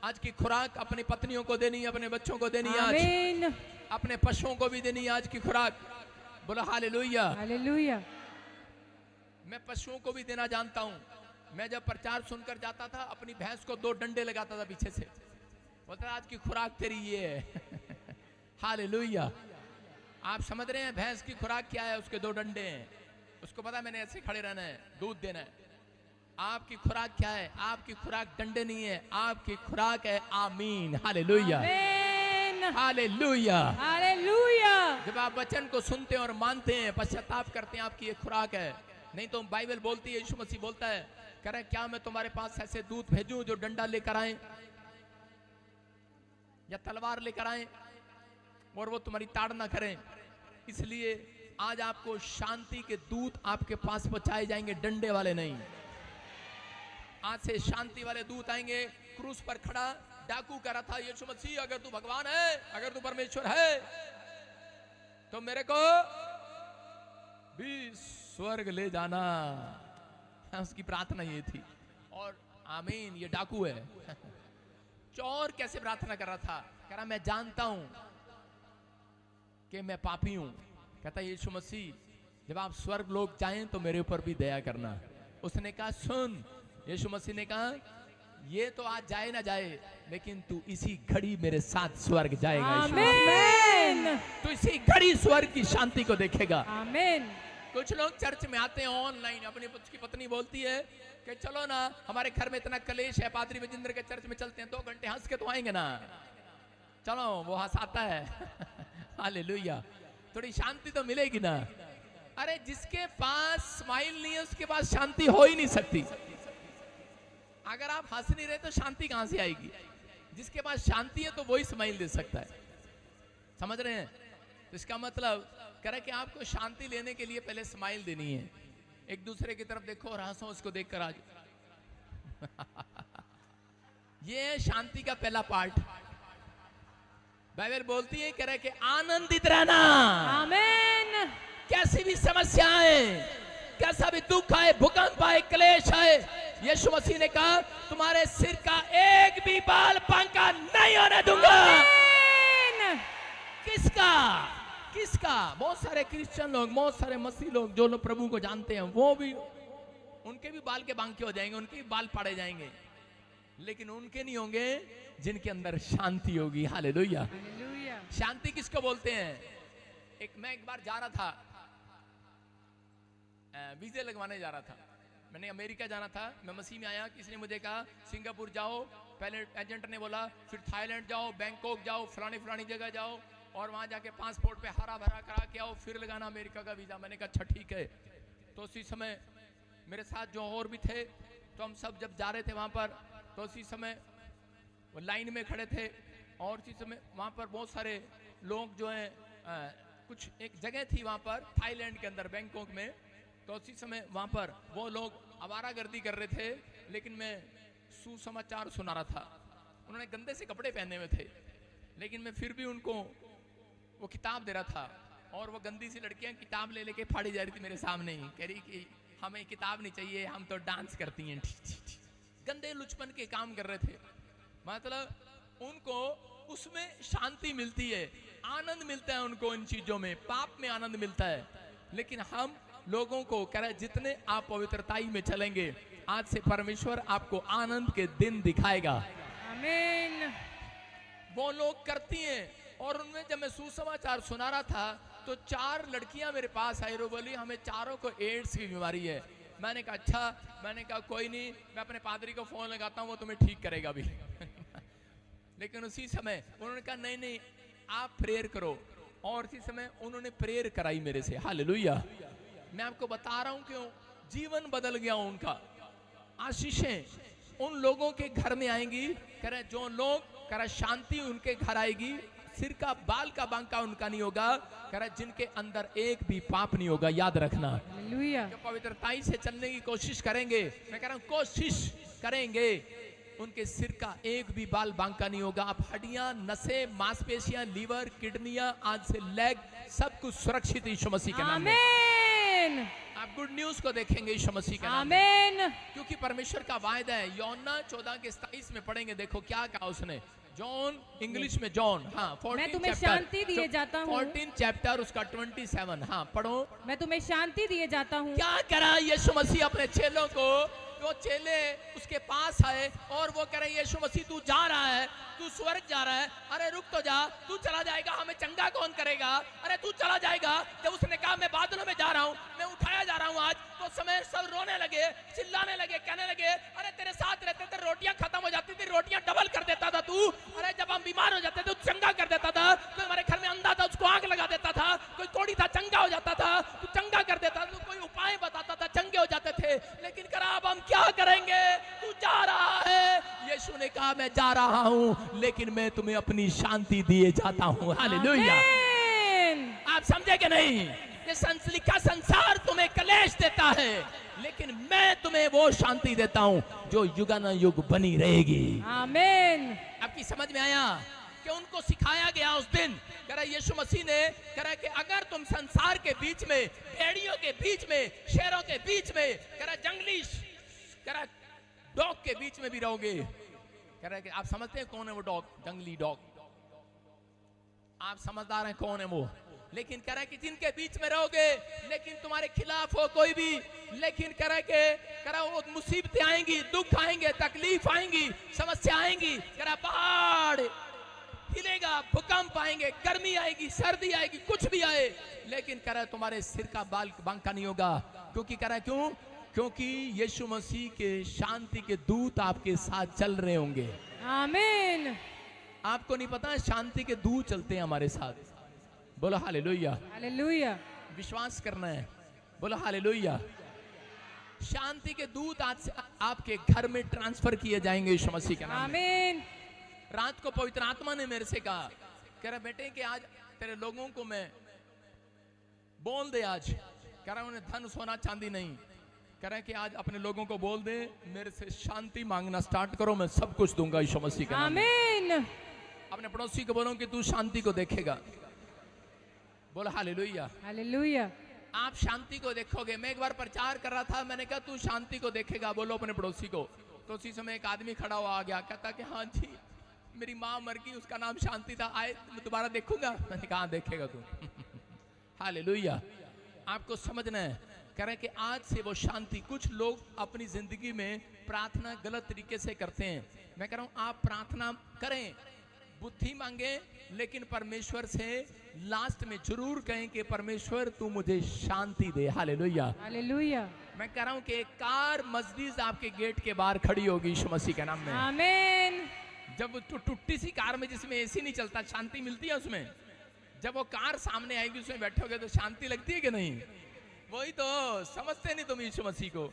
B: आज की खुराक अपनी पत्नियों को देनी, अपने बच्चों को देनी, आज अपने पशुओं को भी देनी आज की खुराक। बोलो हालेलुया।
C: हालेलुया।
B: मैं पशुओं को भी देना जानता हूं। मैं जब प्रचार सुनकर जाता था, अपनी भैंस को 2 डंडे लगाता था पीछे से, बोलता आज की खुराक तेरी ये है। हालेलुया। आप समझ रहे हैं भैंस की खुराक क्या है? उसके 2 डंडे हैं, उसको पता मैंने ऐसे खड़े रहना है, दूध देना है। आपकी खुराक क्या है? आपकी खुराक डंडे नहीं है, आपकी खुराक है आमीन। Hallelujah, hallelujah,
C: hallelujah.
B: जब आप वचन को सुनते हैं और मानते हैं, पश्चाताप करते हैं, आपकी ये खुराक है। नहीं तो बाइबल बोलती है, यीशु मसीह बोलता है कह रहे क्या मैं तुम्हारे पास ऐसे दूत भेजूं जो डंडा लेकर आए या तलवार लेकर आए और वो तुम्हारी ताड़ना करें। इसलिए आज आपको शांति के दूत आपके पास पहुंचाए जाएंगे, डंडे वाले नहीं। आज से शांति वाले दूत आएंगे। क्रूस पर खड़ा डाकू कह रहा था, यीशु मसीह अगर तू भगवान है, अगर तू परमेश्वर है, तो मेरे को भी स्वर्ग ले जाना। उसकी प्रार्थना ये थी। और आमीन, ये डाकू है। चोर कैसे प्रार्थना कर रहा था? कह रहा मैं जानता हूं कि मैं पापी हूं। कहता यीशु मसीह जब आप स्वर्ग लोग जाएं तो मेरे ऊपर भी दया करना। उसने कहा सुन, यीशु मसीह ने कहा ये तो आज जाए ना जाए, लेकिन तू इसी घड़ी मेरे साथ स्वर्ग जाएगा।
C: आमीन।
B: तू इसी घड़ी स्वर्ग की शांति को देखेगा।
C: आमीन।
B: कुछ लोग चर्च में आते हैं ऑनलाइन, अपनी की पत्नी बोलती है कि चलो ना हमारे घर में इतना कलेश है, पादरी विजेंद्र के चर्च में चलते हैं, 2 घंटे हंस के तो आएंगे ना। चलो वो हंसाता है। हालेलुया, थोड़ी शांति तो मिलेगी ना। अरे जिसके पास स्माइल नहीं है उसके पास शांति हो ही नहीं सकती। अगर आप हंस नहीं रहे तो शांति कहां से आएगी? जिसके पास शांति है तो वही स्माइल दे सकता है। समझ रहे हैं? तो इसका मतलब कह रहा कि आपको शांति लेने के लिए पहले स्माइल देनी है। एक दूसरे की तरफ देखो और हंसो, उसको देखकर आज। ये है शांति का पहला पार्ट। बाइबल बोलती है, कह रहा है कि आनंदित रहना।
C: आमीन।
B: कैसी भी समस्या आए, कैसा भी दुख आए, भूकंप आए, क्लेश आए, यीशु मसीह ने कहा तुम्हारे सिर का एक भी बाल बांका नहीं होने दूंगा।
C: आमीन।
B: किसका? किसका? बहुत सारे क्रिश्चियन लोग, बहुत सारे मसीह लोग जो लोग प्रभु को जानते हैं, वो भी उनके भी बाल के बांके हो जाएंगे, उनके भी बाल पाड़े जाएंगे, लेकिन उनके नहीं होंगे जिनके अंदर शांति होगी। हालेलुया।
C: हालेलुया।
B: शांति किसको बोलते हैं? मैं एक बार जा रहा था, वीजे लगवाने जा रहा था। मैंने अमेरिका जाना था, मैं मसीह में आया। किसी ने मुझे कहा सिंगापुर जाओ, पहले एजेंट ने बोला, फिर थाईलैंड जाओ, बैंकॉक जाओ, फलानी जगह जाओ और वहां जाके पासपोर्ट पे हरा भरा करा के आओ, फिर लगाना अमेरिका का वीजा। मैंने कहा अच्छा ठीक है। तो उसी समय मेरे साथ जो और भी थे, तो हम सब जब जा रहे थे वहां पर, तो उसी समय वो लाइन में खड़े थे और उसी समय वहां पर बहुत सारे लोग जो हैं, कुछ एक जगह थी वहां पर थाईलैंड के अंदर, बैंकॉक में। तो उसी समय वहां पर वो लोग आवारागर्दी कर रहे थे, लेकिन मैं सुसमाचार सुना रहा था। उन्होंने गंदे से कपड़े पहने हुए थे, लेकिन मैं फिर भी उनको वो किताब दे रहा था और वो गंदी सी लड़कियां किताब ले लेके फाड़ी जा रही थी मेरे सामने ही। कह रही कि हमें किताब नहीं चाहिए, हम तो डांस करती हैं। गंदे लुचपन के काम कर रहे थे। मतलब उनको उसमें शांति मिलती है, आनंद मिलता है उनको इन चीजों में, पाप में आनंद मिलता है। लेकिन हम लोगों को कह रहे जितने आप पवित्रताई में चलेंगे, आज से परमेश्वर आपको आनंद के दिन दिखाएगा।
C: आमीन।
B: वो लोग करती हैं। और उनमें जब मैं सुसमाचार सुना रहा था तो 4 लड़कियां मेरे पास आई, रो बोली हमें चारों को एड्स की बीमारी है। मैंने कहा अच्छा। मैंने कहा कोई नहीं, मैं अपने पादरी को फोन लगाता हूँ, वो तुम्हें ठीक करेगा भी। लेकिन उसी समय उन्होंने कहा नहीं नहीं आप प्रेयर करो, और इसी समय उन्होंने प्रेयर कराई मेरे से। हालेलुया। मैं आपको बता रहा हूं क्यों जीवन बदल गया उनका। आशीषें उन लोगों के घर में आएंगी, कह रहे जो लोग कह रहे शांति उनके घर आएगी, सिर का बाल का बांका उनका नहीं होगा, कह रहे जिनके अंदर एक भी पाप नहीं होगा। याद रखना,
C: हालेलुया।
B: जो पवित्रताई से चलने की कोशिश करेंगे, मैं कह रहा हूं कोशिश करेंगे, उनके सिर का एक भी बाल बांका नहीं होगा। आप हड्डियां, नसें, मांसपेशियां, लीवर, किडनियां, आज से लेग, सब कुछ सुरक्षित यीशु मसीह के नाम में।
C: आमीन।
B: आप गुड न्यूज को देखेंगे यीशु मसीह के नाम में,
C: आमीन।
B: क्योंकि परमेश्वर का वायदा है। यूहन्ना 14:27 में पढ़ेंगे, देखो क्या कहा उसने। जॉन, इंग्लिश में जॉन, हाँ 14
C: मैं तुम्हें
B: चैप्टर,
C: शांति दिए जाता हूँ।
B: 14 चैप्टर उसका 27, हाँ पढ़ो।
C: मैं तुम्हें शांति दिए जाता हूँ।
B: क्या करा यीशु मसीह अपने चेलों को? वो चेले उसके पास आए और वो कह रहे यीशु मसीह तू जा रहा है, तू स्वर्ग जा रहा है। अरे रुक तो जा, तू चला जाएगा हमें चंगा कौन करेगा? अरे तू चला जाएगा। जब उसने कहा मैं बादलों में जा रहा हूँ, मैं उठाया जा रहा हूँ आज, तो समय सब रोने लगे, चिल्लाने लगे, कहने लगे अरे तेरे साथ रहते थे रोटियां खत्म हो जाती थी, रोटियां डबल कर देता था तू। अरे जब हम बीमार हो जाते थे तो चंगा कर देता था। कोई हमारे घर में अंधा था उसको आग लगा देता था, कोई कोड़ी था चंगा हो जाता था, तू चंगा कर देता था, कोई उपाय बताता था, चंगे हो जाते थे। लेकिन करा अब हम क्या करेंगे? कहा मैं जा रहा हूं, लेकिन मैं तुम्हें अपनी शांति दिए जाता हूं। हालेलुया।
C: आमीन।
B: आप समझे कि नहीं? ये लिखा संसार तुम्हें कलेश देता है, लेकिन मैं तुम्हें वो शांति देता हूं जो युगानुयुग बनी रहेगी।
C: आमीन।
B: आपकी समझ में आया कि उनको सिखाया गया उस दिन, कह रहा यीशु मसीह ने कह रहा कि अगर तुम संसार के बीच में, भेड़ियों के बीच में, शेरों के बीच में, कह रहा जंगली, कह रहा डॉग के बीच में भी रहोगे, कह रहा कि आप समझते हैं कौन है वो डॉग, जंगली डॉग? आप समझदार हैं कौन है वो? लेकिन कह रहा है कि जिनके बीच में रहोगे, लेकिन तुम्हारे खिलाफ हो कोई भी, लेकिन कह रहा वो मुसीबतें आएंगी, दुख आएंगे, तकलीफ आएंगी, समस्या आएंगी, कह रहा पहाड़ हिलेगा, भूकंप आएंगे, गर्मी आएगी, सर्दी आएगी, कुछ भी आए, लेकिन कह रहा तुम्हारे सिर का बाल बांका नहीं होगा। क्योंकि कह रहा क्यों? क्योंकि यीशु मसीह के शांति के दूत आपके साथ चल रहे होंगे।
C: आमीन।
B: आपको नहीं पता, शांति के दूत चलते हैं हमारे साथ। बोलो हालेलुया।
C: हालेलुया।
B: विश्वास करना है। बोलो हालेलुया। शांति के दूत आज से आपके घर में ट्रांसफर किए जाएंगे यीशु मसीह के नाम में।
C: आमीन।
B: रात को पवित्र आत्मा ने मेरे से कहा, कह रहा बेटे कि आज तेरे लोगों को मैं बोल दे, आज कह रहा उन्हें धन सोना चांदी नहीं, कह रहा कि आज अपने लोगों को बोल दे मेरे से शांति मांगना स्टार्ट करो, मैं सब कुछ दूंगा यीशु मसीह के नाम में।
C: आमीन।
B: अपने पड़ोसी को बोलो कि तू शांति को देखेगा। बोलो हालेलुया।
C: हालेलुया।
B: आप शांति को देखोगे। मैं एक बार प्रचार कर रहा था, मैंने कहा तू शांति को देखेगा, बोलो अपने पड़ोसी को। तो उसी समय एक आदमी खड़ा हुआ आ गया, कहता कि हाँ जी मेरी माँ मर गई, उसका नाम शांति था, आए मैं दोबारा देखूंगा। मैंने कहा देखेगा तू। हालेलुया। आपको समझना है, कह रहे कि आज से वो शांति, कुछ लोग अपनी जिंदगी में प्रार्थना गलत तरीके से करते हैं। मैं कह रहा हूं आप प्रार्थना करें, बुद्धि मांगे, लेकिन परमेश्वर से लास्ट में जरूर कहें कि परमेश्वर तू मुझे शांति दे। हालेलुया।
C: हालेलुया।
B: मैं कह रहा हूं कि एक कार मर्सिडीज आपके गेट के बाहर खड़ी होगी यीशु मसीह के नाम में।
C: आमीन।
B: जब टूटी सी कार में जिसमें एसी नहीं चलता, शांति मिलती है उसमें। जब वो कार सामने आएगी, उसमें बैठोगे तो शांति लगती है कि नहीं? वही तो समझते नहीं तुम यीशु मसीह को।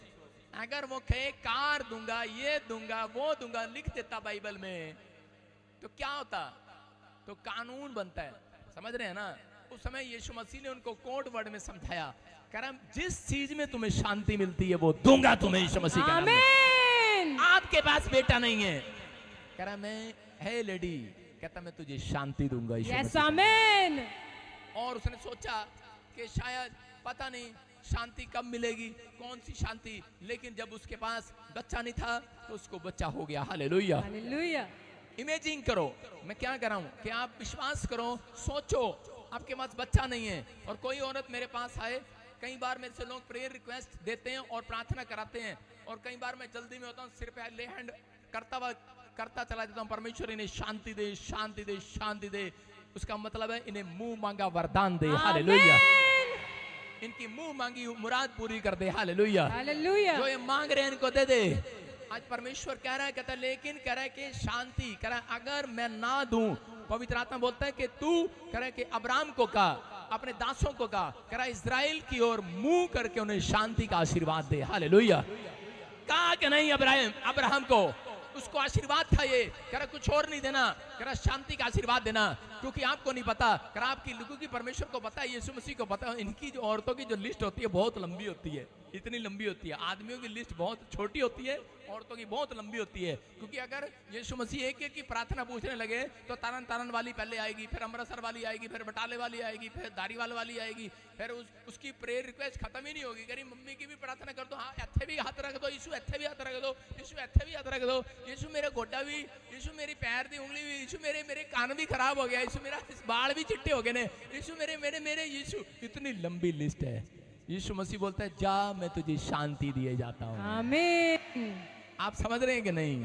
B: अगर वो कहे कार दूंगा, ये दूंगा, वो दूंगा, लिख देता बाइबल में, तो क्या होता? तो कानून बनता है। समझ रहे हैं ना? उस समय यीशु मसीह ने उनको कोड वर्ड में समझाया, कह रहा जिस चीज में तुम्हें शांति मिलती है वो दूंगा तुम्हें यीशु मसीह के नाम में।
C: आमीन।
B: आपके पास बेटा नहीं है, कह रहा मैं है लेडी, कहता मैं तुझे शांति दूंगा यीशु
C: यस
B: मसीह।
C: आमीन।
B: और उसने सोचा कि शायद पता नहीं शांति कब मिलेगी, कौन सी शांति, लेकिन जब उसके पास बच्चा नहीं था तो उसको बच्चा हो गया। हालेलुया।
C: हालेलुया।
B: इमेजिन करो, मैं क्या कर रहा हूं कि आप विश्वास करो, सोचो आपके पास बच्चा नहीं है और कोई औरत मेरे पास आए। कई बार मेरे से लोग प्रेयर रिक्वेस्ट देते हैं और प्रार्थना कराते हैं, और कई बार मैं जल्दी में होता हूँ, सिर पे ले हैंड करता चला जाता हूँ, परमेश्वर इन्हें शांति दे, शांति दे, शांति दे। उसका मतलब है इन्हें मुंह मांगा वरदान दे। हालेलुया। इनकी मुंह मांगी मुराद पूरी कर दे। हालेलुया।
C: हालेलुया।
B: जो ये मांग रहे हैं इनको दे दे। आज परमेश्वर कह रहा है, कहता है लेकिन कह रहा है कि शांति, कह रहा है अगर मैं ना दूं, पवित्र आत्मा बोलता है कि तू, कह रहा है कि अब्राहम को कहा, अपने दासों को कहा, कह रहा है इस्राएल की ओर मुंह करके उन्हें शांति का आशीर्वाद दे। हालेलुया। कहा कि नहीं अब्राहम को, उसको आशीर्वाद था ये, कह रहा कुछ और नहीं देना, कह रहा शांति का आशीर्वाद देना, क्योंकि आपको नहीं पता, कह रहा आपकी लोगों की परमेश्वर को पता है, यीशु मसीह को पता है, इनकी जो औरतों की जो लिस्ट होती है बहुत लंबी होती है, इतनी लंबी होती है। आदमियों की लिस्ट बहुत छोटी होती है, औरतों की बहुत लंबी होती है, क्योंकि अगर यीशु मसीह एक एक की प्रार्थना पूछने लगे तो तारन वाली पहले आएगी, फिर अमृतसर वाली आएगी, फिर बटाले वाली आएगी, फिर धारीवाल वाली आएगी, फिर उसकी प्रेयर रिक्वेस्ट खत्म ही नहीं होगी। करी मम्मी की भी प्रार्थना कर दो, हाँ इत्थे भी हाथ रख दो, यीशु इत्थे भी हाथ रख दो, यीशु इत्थे भी हाथ रख दो, यीशु मेरे गोडा भी, यीशु मेरी पैर दी उंगली भी, यीशु मेरे कान भी खराब हो गया, यीशु मेरा बाल भी चिट्टे हो गए ने, यीशु मेरे यीशु। इतनी लंबी लिस्ट है। यीशु मसीह बोलता है जा मैं तुझे शांति दिए जाता हूँ।
C: आमीन।
B: आप समझ रहे हैं कि नहीं?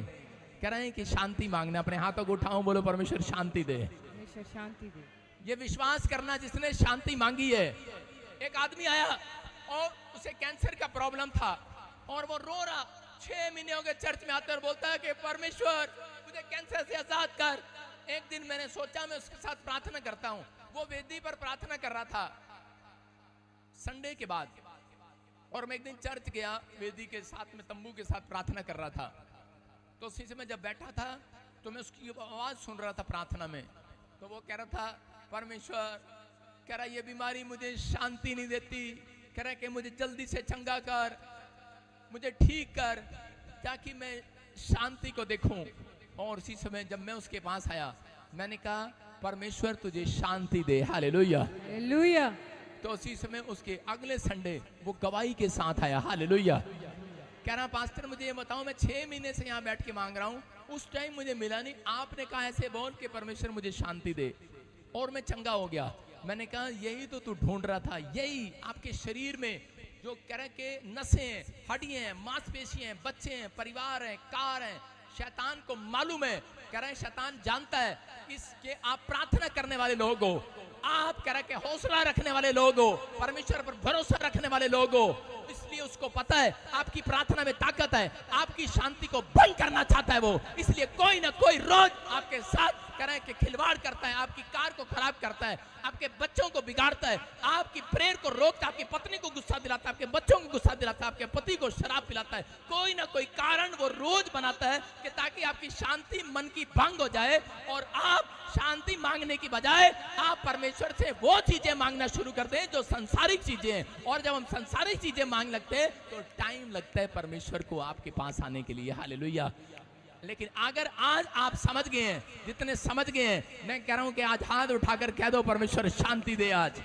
B: कह रहे हैं कि शांति मांगना, अपने हाथों को उठाओ, बोलो परमेश्वर शांति दे।
C: परमेश्वर शांति दे।
B: ये विश्वास करना जिसने शांति मांगी है। एक आदमी आया और उसे कैंसर का प्रॉब्लम था और वो रो रहा, 6 महीने हो गए चर्च में आते और बोलता है कि परमेश्वर मुझे कैंसर से आजाद कर। एक दिन मैंने सोचा मैं उसके साथ प्रार्थना करता हूँ। वो वेदी पर प्रार्थना कर रहा था संडे के बाद, और मैं एक दिन चर्च गया, वेदी के साथ में तंबू के साथ प्रार्थना कर रहा था। तो उसी समय जब बैठा था तो मैं उसकी आवाज सुन रहा था प्रार्थना में। तो वो कह रहा था, परमेश्वर, कह रहा ये बीमारी मुझे शांति नहीं देती, कह रहा कि मुझे जल्दी से चंगा कर, मुझे ठीक कर, ताकि मैं शांति को देखूं। और उसी समय जब मैं उसके पास आया, मैंने कहा, परमेश्वर तुझे शांति दे। हालेलुया।
C: हालेलुया।
B: तो उसी समय उसके अगले संडे वो गवाही के साथ आया। हालेलुया। कह रहा, पास्टर मुझे ये बताओ, मैं 6 महीने से यहाँ बैठ के मांग रहा हूँ, उस टाइम मुझे मिला नहीं, आपने कहा ऐसे बोल के परमेश्वर मुझे शांति दे और मैं चंगा हो गया। मैंने कहा यही तो तू ढूंढ रहा था, यही आपके शरीर में जो कह रहे के नसें हैं, हड्डियां हैं, मांसपेशियां हैं, बच्चे हैं, परिवार है, कार है, शैतान को मालूम है, कह रहे हैं शैतान जानता है, इसके आप प्रार्थना करने वाले लोग हो, आप कह रहे हैं हौसला रखने वाले लोग हो, परमेश्वर पर भरोसा रखने वाले लोग हो, इसलिए उसको पता है आपकी प्रार्थना में ताकत है, आपकी शांति को भंग करना चाहता है वो, इसलिए कोई ना कोई रोज आपके साथ कह रहे हैं कि खिलवाड़ करता है, आपकी कार को खराब करता है, आपके बच्चों को बिगाड़ता है, आपकी प्रेयर को रोकता है, आपकी पत्नी को गुस्सा दिलाता है, आपके बच्चों को गुस्सा दिलाता है, आपके पति को शराब पिलाता है, कोई ना कोई कारण वो रोज बनाता है कि ताकि आपकी शांति मन की भंग हो जाए और आप शांति मांगने की बजाय आप परमेश्वर से वो चीजें मांगना शुरू कर दें जो संसारिक चीजें हैं। और जब हम संसारिक चीजें मांग लगते हैं तो टाइम लगता है परमेश्वर को आपके पास आने के लिए। हालेलुया। लेकिन अगर आज आप समझ गए हैं, जितने समझ गए हैं, मैं कह रहा हूं कि आज हाथ उठाकर कह दो, परमेश्वर शांति दे, आज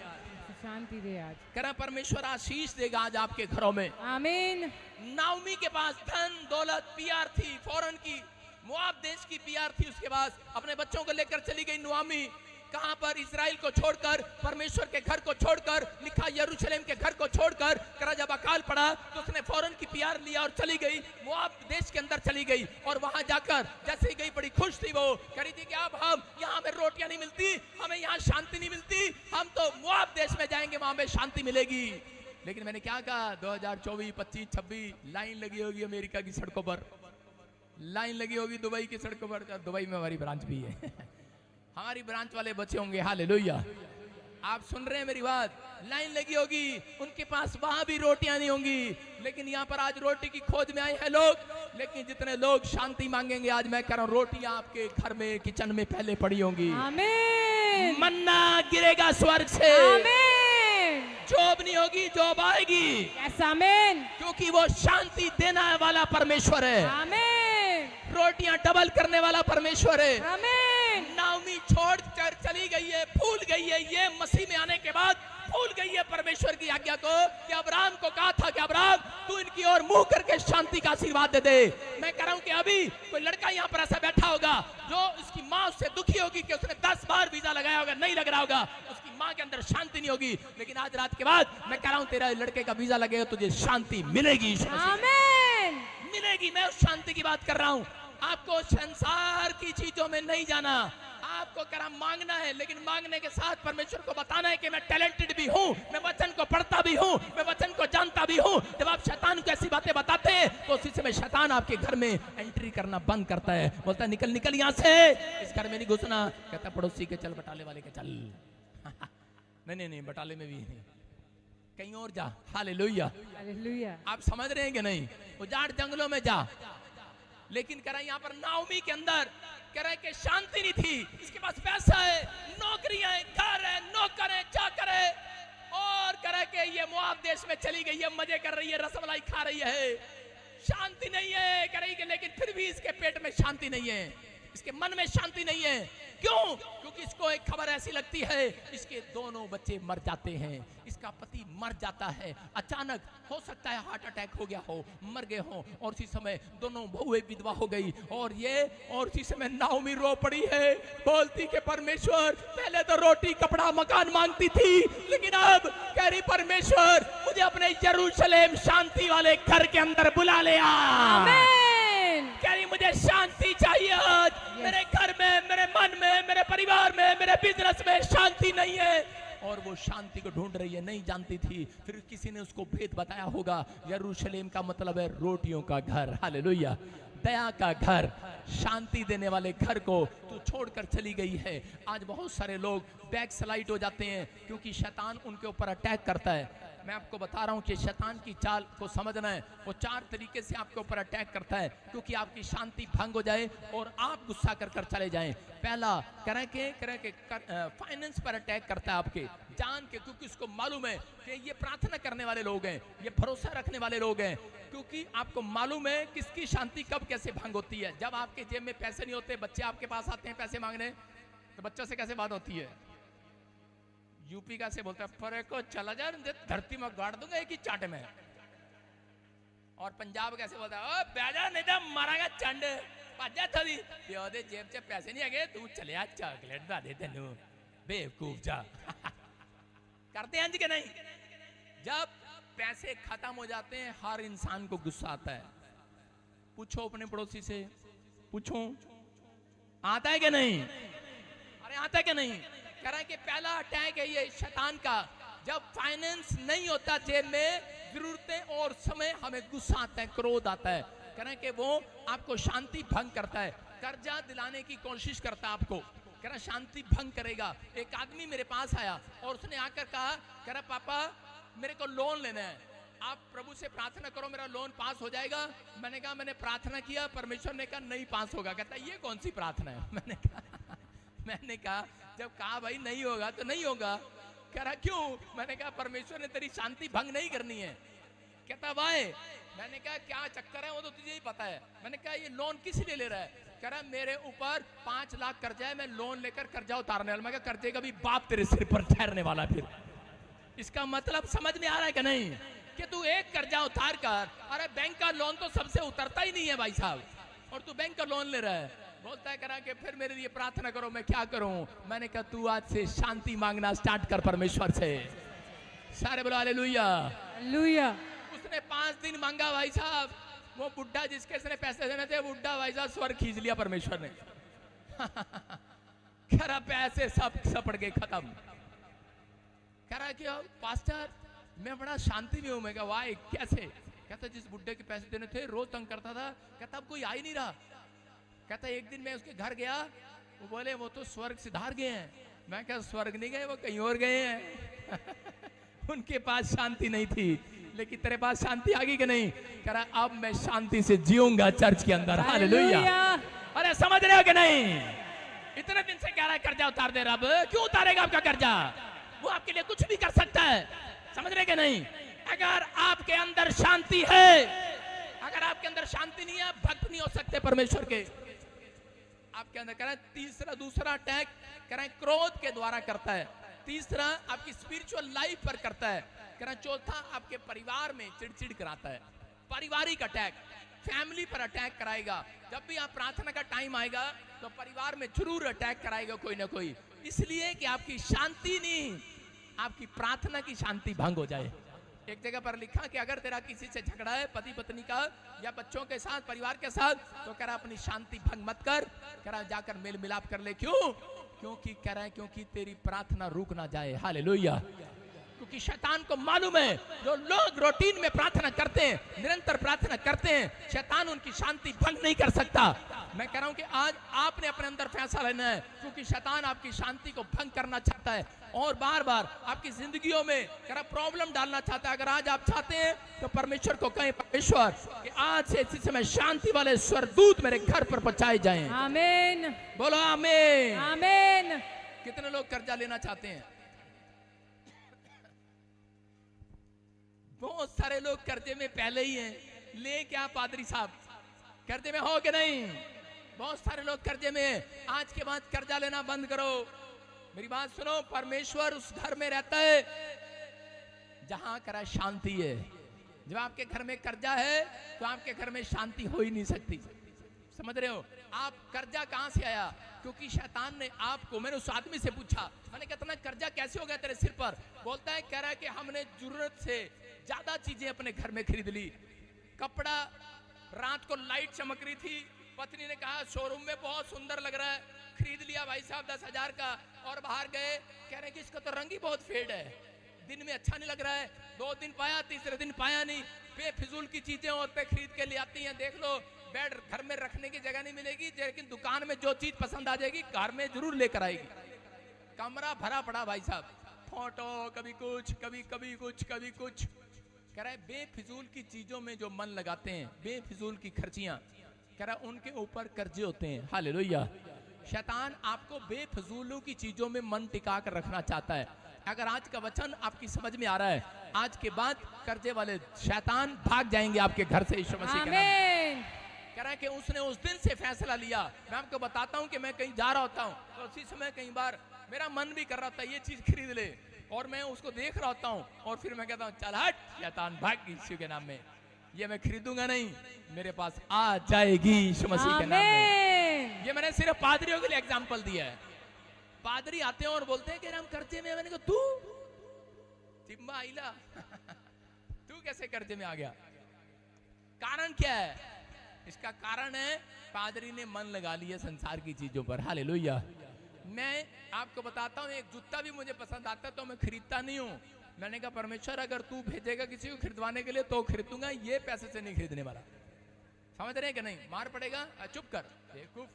C: शांति दे, आज
B: कह रहा परमेश्वर आशीष देगा आज आपके घरों में।
C: आमीन।
B: नाओमी के पास धन दौलत पीआर थी, फौरन की मोआब देश की पीआर थी, उसके पास अपने बच्चों को लेकर चली गई नाओमी। कहां पर? इजराइल को छोड़कर, परमेश्वर के घर को छोड़कर, लिखा यरूशलेम के घर को छोड़कर। करा जब अकाल पड़ा तो उसने फौरन की पीआर लिया और चली गई, मोआब देश के अंदर चली गई। और वहां जाकर जैसे ही गई बड़ी खुश थी, वो कह रही थी कि अब हम यहाँ हमें रोटियां नहीं मिलती, हमें यहाँ शांति नहीं मिलती, हम तो मोआब देश में जाएंगे, वहां हमें शांति मिलेगी। लेकिन मैंने क्या कहा, 2024, 25, 26 लाइन लगी होगी अमेरिका की सड़कों पर, लाइन लगी होगी दुबई की सड़कों पर। दुबई में हमारी ब्रांच भी है हमारी ब्रांच वाले बचे होंगे। हालेलुया। आप सुन रहे हैं मेरी बात? लाइन लगी होगी, उनके पास वहां भी रोटियां नहीं होंगी, लेकिन यहाँ पर आज रोटी की खोज में आए हैं लोग। लेकिन जितने लोग शांति मांगेंगे, आज मैं कह रहा हूँ रोटियां आपके घर में, किचन में पहले पड़ी होंगी।
C: आमीन।
B: मन्ना गिरेगा स्वर्ग से।
C: आमीन।
B: जॉब नहीं होगी, जॉब आएगी।
C: यस, आमीन।
B: क्योंकि वो शांति देने वाला परमेश्वर है।
C: आमीन।
B: रोटियां डबल करने वाला परमेश्वर है।
C: आमीन।
B: नाओमी छोड़ कर चली गई है, भूल गई है, ये मसीह में आने के बाद भूल गई है परमेश्वर की आज्ञा को, कि अब्राहम को कहा था कि अब्राहम तू इनकी ओर मुंह करके शांति का आशीर्वाद दे दे। मैं कह रहा हूं कि अभी कोई लड़का यहाँ पर ऐसा बैठा होगा जो इसकी माँ उससे दुखी होगी कि उसने 10 बार वीजा लगाया होगा, नहीं लग रहा होगा, उसकी माँ के अंदर शांति नहीं होगी। लेकिन आज रात के बाद मैं कह रहा हूं तेरा लड़के का वीजा लगेगा, तुझे शांति मिलेगी।
C: आमीन।
B: मिलेगी। मैं उस शांति की बात कर रहा हूं। आपको संसार की चीजों में नहीं जाना, आपको करा मांगना है, लेकिन मांगने के साथ परमेश्वर को बताना है कि मैं टैलेंटेड भी हूँ, मैं वचन को पढ़ता भी हूँ, मैं वचन को जानता भी हूँ। जब आप शैतान को ऐसी बातें बताते हैं तो उसी समय शैतान आपके घर में एंट्री करना बंद करता है, बोलता है निकल निकल यहाँ से, इस घर में नहीं घुसना। कहता पड़ोसी के चल, बटाले वाले के चल नहीं, बटाले में भी नहीं, कहीं और जा। हालेलुया।
C: हालेलुया।
B: आप समझ रहे हैं कि नहीं? उजाड़ जंगलों में जा। लेकिन कह रहा है यहाँ पर नाओमी के अंदर कह रहा है कि शांति नहीं थी। इसके पास पैसा है, नौकरियां है, घर है, नौकर है, चाकर है, और कह रहा है कि ये मोआब देश में चली गई है, मजे कर रही है, रसमलाई खा रही है, शांति नहीं है। कह रही है लेकिन फिर भी इसके पेट में शांति नहीं है, इसके मन में शांति नहीं है। क्यों? क्योंकि इसको एक खबर ऐसी लगती है, इसके दोनों बच्चे मर जाते हैं, इसका पति मर जाता है, अचानक हो सकता है हार्ट अटैक हो गया हो, मर गए हो, और उसी समय दोनों बहुएं विधवा हो गई। और उसी समय नाओमी रो पड़ी है, बोलती कि परमेश्वर, पहले तो रोटी कपड़ा मकान मांगती थी, लेकिन अब कह रही परमेश्वर मुझे अपने यरूशलेम शांति वाले घर के अंदर बुला ले आ। कह रही मुझे शांति चाहिए आज। मेरे घर में, मेरे मन में, मेरे परिवार में, मेरे बिजनेस में शांति नहीं है। और वो शांति को ढूंढ रही है, नहीं जानती थी। फिर किसी ने उसको भेद बताया होगा, यरूशलेम का मतलब है रोटियों का घर। हालेलुया। दया का घर, शांति देने वाले घर को तू छोड़कर चली गई है। आज बहुत सारे लोग बैक स्लाइड हो जाते हैं क्योंकि शैतान उनके ऊपर अटैक करता है। मैं आपको बता रहा हूं कि शैतान की चाल को समझना है। वो 4 तरीके से आपके ऊपर अटैक करता है क्योंकि आपकी शांति भंग हो जाए और आप गुस्सा कर कर चले जाएं। पहला करें के फाइनेंस पर अटैक करता है आपके जान के, क्योंकि उसको मालूम है कि ये प्रार्थना करने वाले लोग हैं, ये भरोसा रखने वाले लोग हैं, क्योंकि आपको मालूम है किसकी शांति कब कैसे भंग होती है। जब आपके जेब में पैसे नहीं होते, बच्चे आपके पास आते हैं पैसे मांगने, तो बच्चों से कैसे बात होती है? यूपी का से बोलता है परे को चला जा, धरती में गाड़ दूंगा एक ही चाट में। और पंजाब कैसे बोलता है बैजा नहीं तो मारांगा चंड पाजा थोड़ी प्यो दे जेब से पैसे नहीं आगे तू चले आ चॉकलेट दा दे तेनू बेवकूफ जा। करते हैं जी कि नहीं? जब पैसे खत्म हो जाते हैं हर इंसान को गुस्सा आता है। पूछो अपने पड़ोसी से, पूछो आता है कि नहीं? अरे आता है कि नहीं? कह रहा है कि पहला अटैक है ये शैतान का। जब फाइनेंस नहीं होता जेब में, जरूरतें और समय हमें गुस्सा आता है, क्रोध आता है। कह रहे हैं कि वो आपको शांति भंग करता है, कर्जा दिलाने की कोशिश करता है आपको। कह रहा शांति भंग करेगा। एक आदमी मेरे पास आया और उसने आकर कहा, कह रहा पापा मेरे को लोन लेना है, आप प्रभु से प्रार्थना करो मेरा लोन पास हो जाएगा। मैंने कहा मैंने प्रार्थना किया, परमेश्वर ने कहा नहीं पास होगा। कहता ये कौन सी प्रार्थना है? मैंने कहा जब कहा भाई नहीं होगा तो नहीं होगा। कह रहा क्यों? मैंने कहा परमेश्वर ने तेरी शांति भंग नहीं करनी है। कहता भाई, मैंने कहा क्या चक्कर है वो तो तुझे ही पता है। मैंने कहा ये लोन किस लिए ले रहा है? कह रहा मेरे ऊपर 5 लाख कर्जा है, मैं लोन लेकर कर्जा उतारने वाला। मैं कहा कर्जे का भी बाप तेरे सिर पर ठहरने वाला। फिर इसका मतलब समझ में आ रहा है कि नहीं कि तू एक कर्जा उतार कर, अरे बैंक का लोन तो सबसे उतरता ही नहीं है भाई साहब, और तू बैंक का लोन ले रहा है। बोलता है करा कि फिर मेरे लिए प्रार्थना करो। मैं क्या करूं? मैंने कहा तू आज से शांति मांगना स्टार्ट कर परमेश्वर से। सारे बोलो हालेलुया।
C: हालेलुया।
B: उसने 5 दिन मांगा भाई साहब, वो बुढ़ा जिसके इसने पैसे देने थे, बुढ़ा भाई साहब स्वर्ग खींच लिया परमेश्वर ने। कह रहा पैसे सब सपड़ गए, खत्म। कह रहा कि पास्टर मैं बड़ा शांति में हूं। मैं कहा वाह कैसे? कहता जिस बुढ़े के पैसे देने थे रोज तंग करता था। कहता अब कोई आ ही नहीं रहा। कहता एक दिन मैं उसके घर गया, वो बोले वो तो स्वर्ग सिधार गए हैं। मैं कहा स्वर्ग नहीं गए, वो कहीं और गए हैं। उनके पास शांति नहीं थी, लेकिन तेरे पास शांति आ गई कि नहीं? कह रहा अब मैं शांति से जीऊंगा चर्च के अंदर। हालेलुया। अरे समझ रहे हो कि नहीं? इतने दिन से कह रहा है कर्जा उतार दे रब, क्यों उतारेगा आपका कर्जा? वो आपके लिए कुछ भी कर सकता है। समझ रहे कि नहीं? अगर आपके अंदर शांति है, अगर आपके अंदर शांति नहीं है, भक्त नहीं हो सकते परमेश्वर के। आपके अंदर कह तीसरा दूसरा अटैक कह रहे क्रोध के द्वारा करता है। तीसरा आपकी स्पिरिचुअल लाइफ पर करता है। कह रहे चौथा आपके परिवार में चिड़चिड़ कराता है। पारिवारिक अटैक, फैमिली पर अटैक कराएगा। जब भी आप प्रार्थना का टाइम आएगा तो परिवार में जरूर अटैक कराएगा कोई ना कोई, इसलिए कि आपकी शांति नहीं, आपकी प्रार्थना की शांति भंग हो जाए। एक जगह पर लिखा कि अगर तेरा किसी से झगड़ा है, पति पत्नी का या बच्चों के साथ, परिवार के साथ, तो कह रहा अपनी शांति भंग मत कर। कह रहा जाकर मेल मिलाप कर ले। क्यों? क्योंकि कह रहा है क्योंकि तेरी प्रार्थना रुक ना जाए। हालेलुया। क्योंकि शैतान को मालूम है जो लोग रूटीन में प्रार्थना करते हैं, निरंतर प्रार्थना करते हैं, शैतान उनकी शांति भंग नहीं कर सकता। मैं कह रहा हूं कि आज आपने अपने अंदर फैसला लेना है, क्योंकि शैतान आपकी शांति को भंग करना चाहता है और बार बार आपकी जिंदगियों में प्रॉब्लम डालना चाहता है। अगर आज आप चाहते हैं तो परमेश्वर को कहें परमेश्वर कि आज से इसी समय शांति वाले स्वर्गदूत मेरे घर पर पहुंचाए जाएं।
C: आमीन।
B: बोलो आमीन।
C: आमीन।
B: कितने लोग कर्जा लेना चाहते हैं? बहुत सारे लोग कर्जे में पहले ही हैं। ले क्या पादरी साहब, कर्जे में हो कि नहीं? बहुत सारे लोग कर्जे में हैं। आज के बाद कर्जा लेना बंद करो। मेरी बात सुनो, परमेश्वर उस घर में रहता है जहां करा शांति है। जब आपके घर में कर्जा है तो आपके घर में शांति हो ही नहीं सकती। समझ रहे हो? आप कर्जा कहां से आया? क्योंकि शैतान ने आपको, मैंने उस आदमी से पूछा, मैंने कितना कर्जा कैसे हो गया तेरे सिर पर? बोलता है, कह रहा है कि हमने जरूरत से ज्यादा चीजें अपने घर में खरीद ली। कपड़ा, रात को लाइट चमक रही थी, पत्नी ने कहा शोरूम में बहुत सुंदर लग रहा है, खरीद लिया भाई साहब 10,000 का, और बाहर गए, कह रहे कि इसका तो रंग ही बहुत फेड है, दिन में अच्छा नहीं लग रहा है। 2 दिन पाया, तीसरे दिन पाया नहीं। बेफिजूल की चीजें औरतें खरीद के ले आती हैं। देख लो, बेड घर में रखने की जगह नहीं मिलेगी, लेकिन दुकान में जो चीज पसंद आ जाएगी घर में जरूर लेकर आएगी। कमरा भरा पड़ा भाई साहब। फोटो, कभी कुछ, कभी कभी कुछ, कभी कुछ। कह रहा है बेफिजूल की चीजों में जो मन लगाते हैं, बेफिजूल की खर्चियां, कह रहा है उनके ऊपर कर्जे होते हैं। हालेलुया। शैतान आपको बेफिजूलों की चीजों में मन टिका कर रखना चाहता है। अगर आज का वचन आपकी समझ में आ रहा है, आज के बाद कर्जे वाले शैतान भाग जाएंगे आपके घर से यीशु मसीह के नाम में।
C: आमीन।
B: कह रहा है कि उसने उस दिन से फैसला लिया। मैं आपको बताता हूं कि मैं कहीं जा रहा होता हूं तो उसी समय कई बार मेरा मन भी कर रहा था ये चीज खरीद ले, और मैं उसको देख रहा होता हूं और फिर मैं कहता हूं चल हट, शैतान भाग यीशु के नाम में, ये मैं खरीदूंगा नहीं, मेरे पास आ जाएगी यीशु मसीह के नाम में। ये मैंने सिर्फ पादरियों के लिए एग्जांपल दिया है। पादरी आते हैं और बोलते हैं कि हम कर्जे में। मैंने कहा तू चिम्बा आइला तू कैसे कर्जे में आ गया? कारण क्या है? इसका कारण है पादरी ने मन लगा लिया संसार की चीजों पर। हालेलुया। मैं आपको बताता हूँ, एक जूता भी मुझे पसंद आता तो मैं खरीदता नहीं हूँ। मैंने कहा परमेश्वर अगर तू भेजेगा किसी को खरीदवाने के लिए तो खरीदूंगा, ये पैसे से नहीं खरीदने वाला। समझ रहे हैं कि नहीं? मार पड़ेगा, चुप कर बेवकूफ।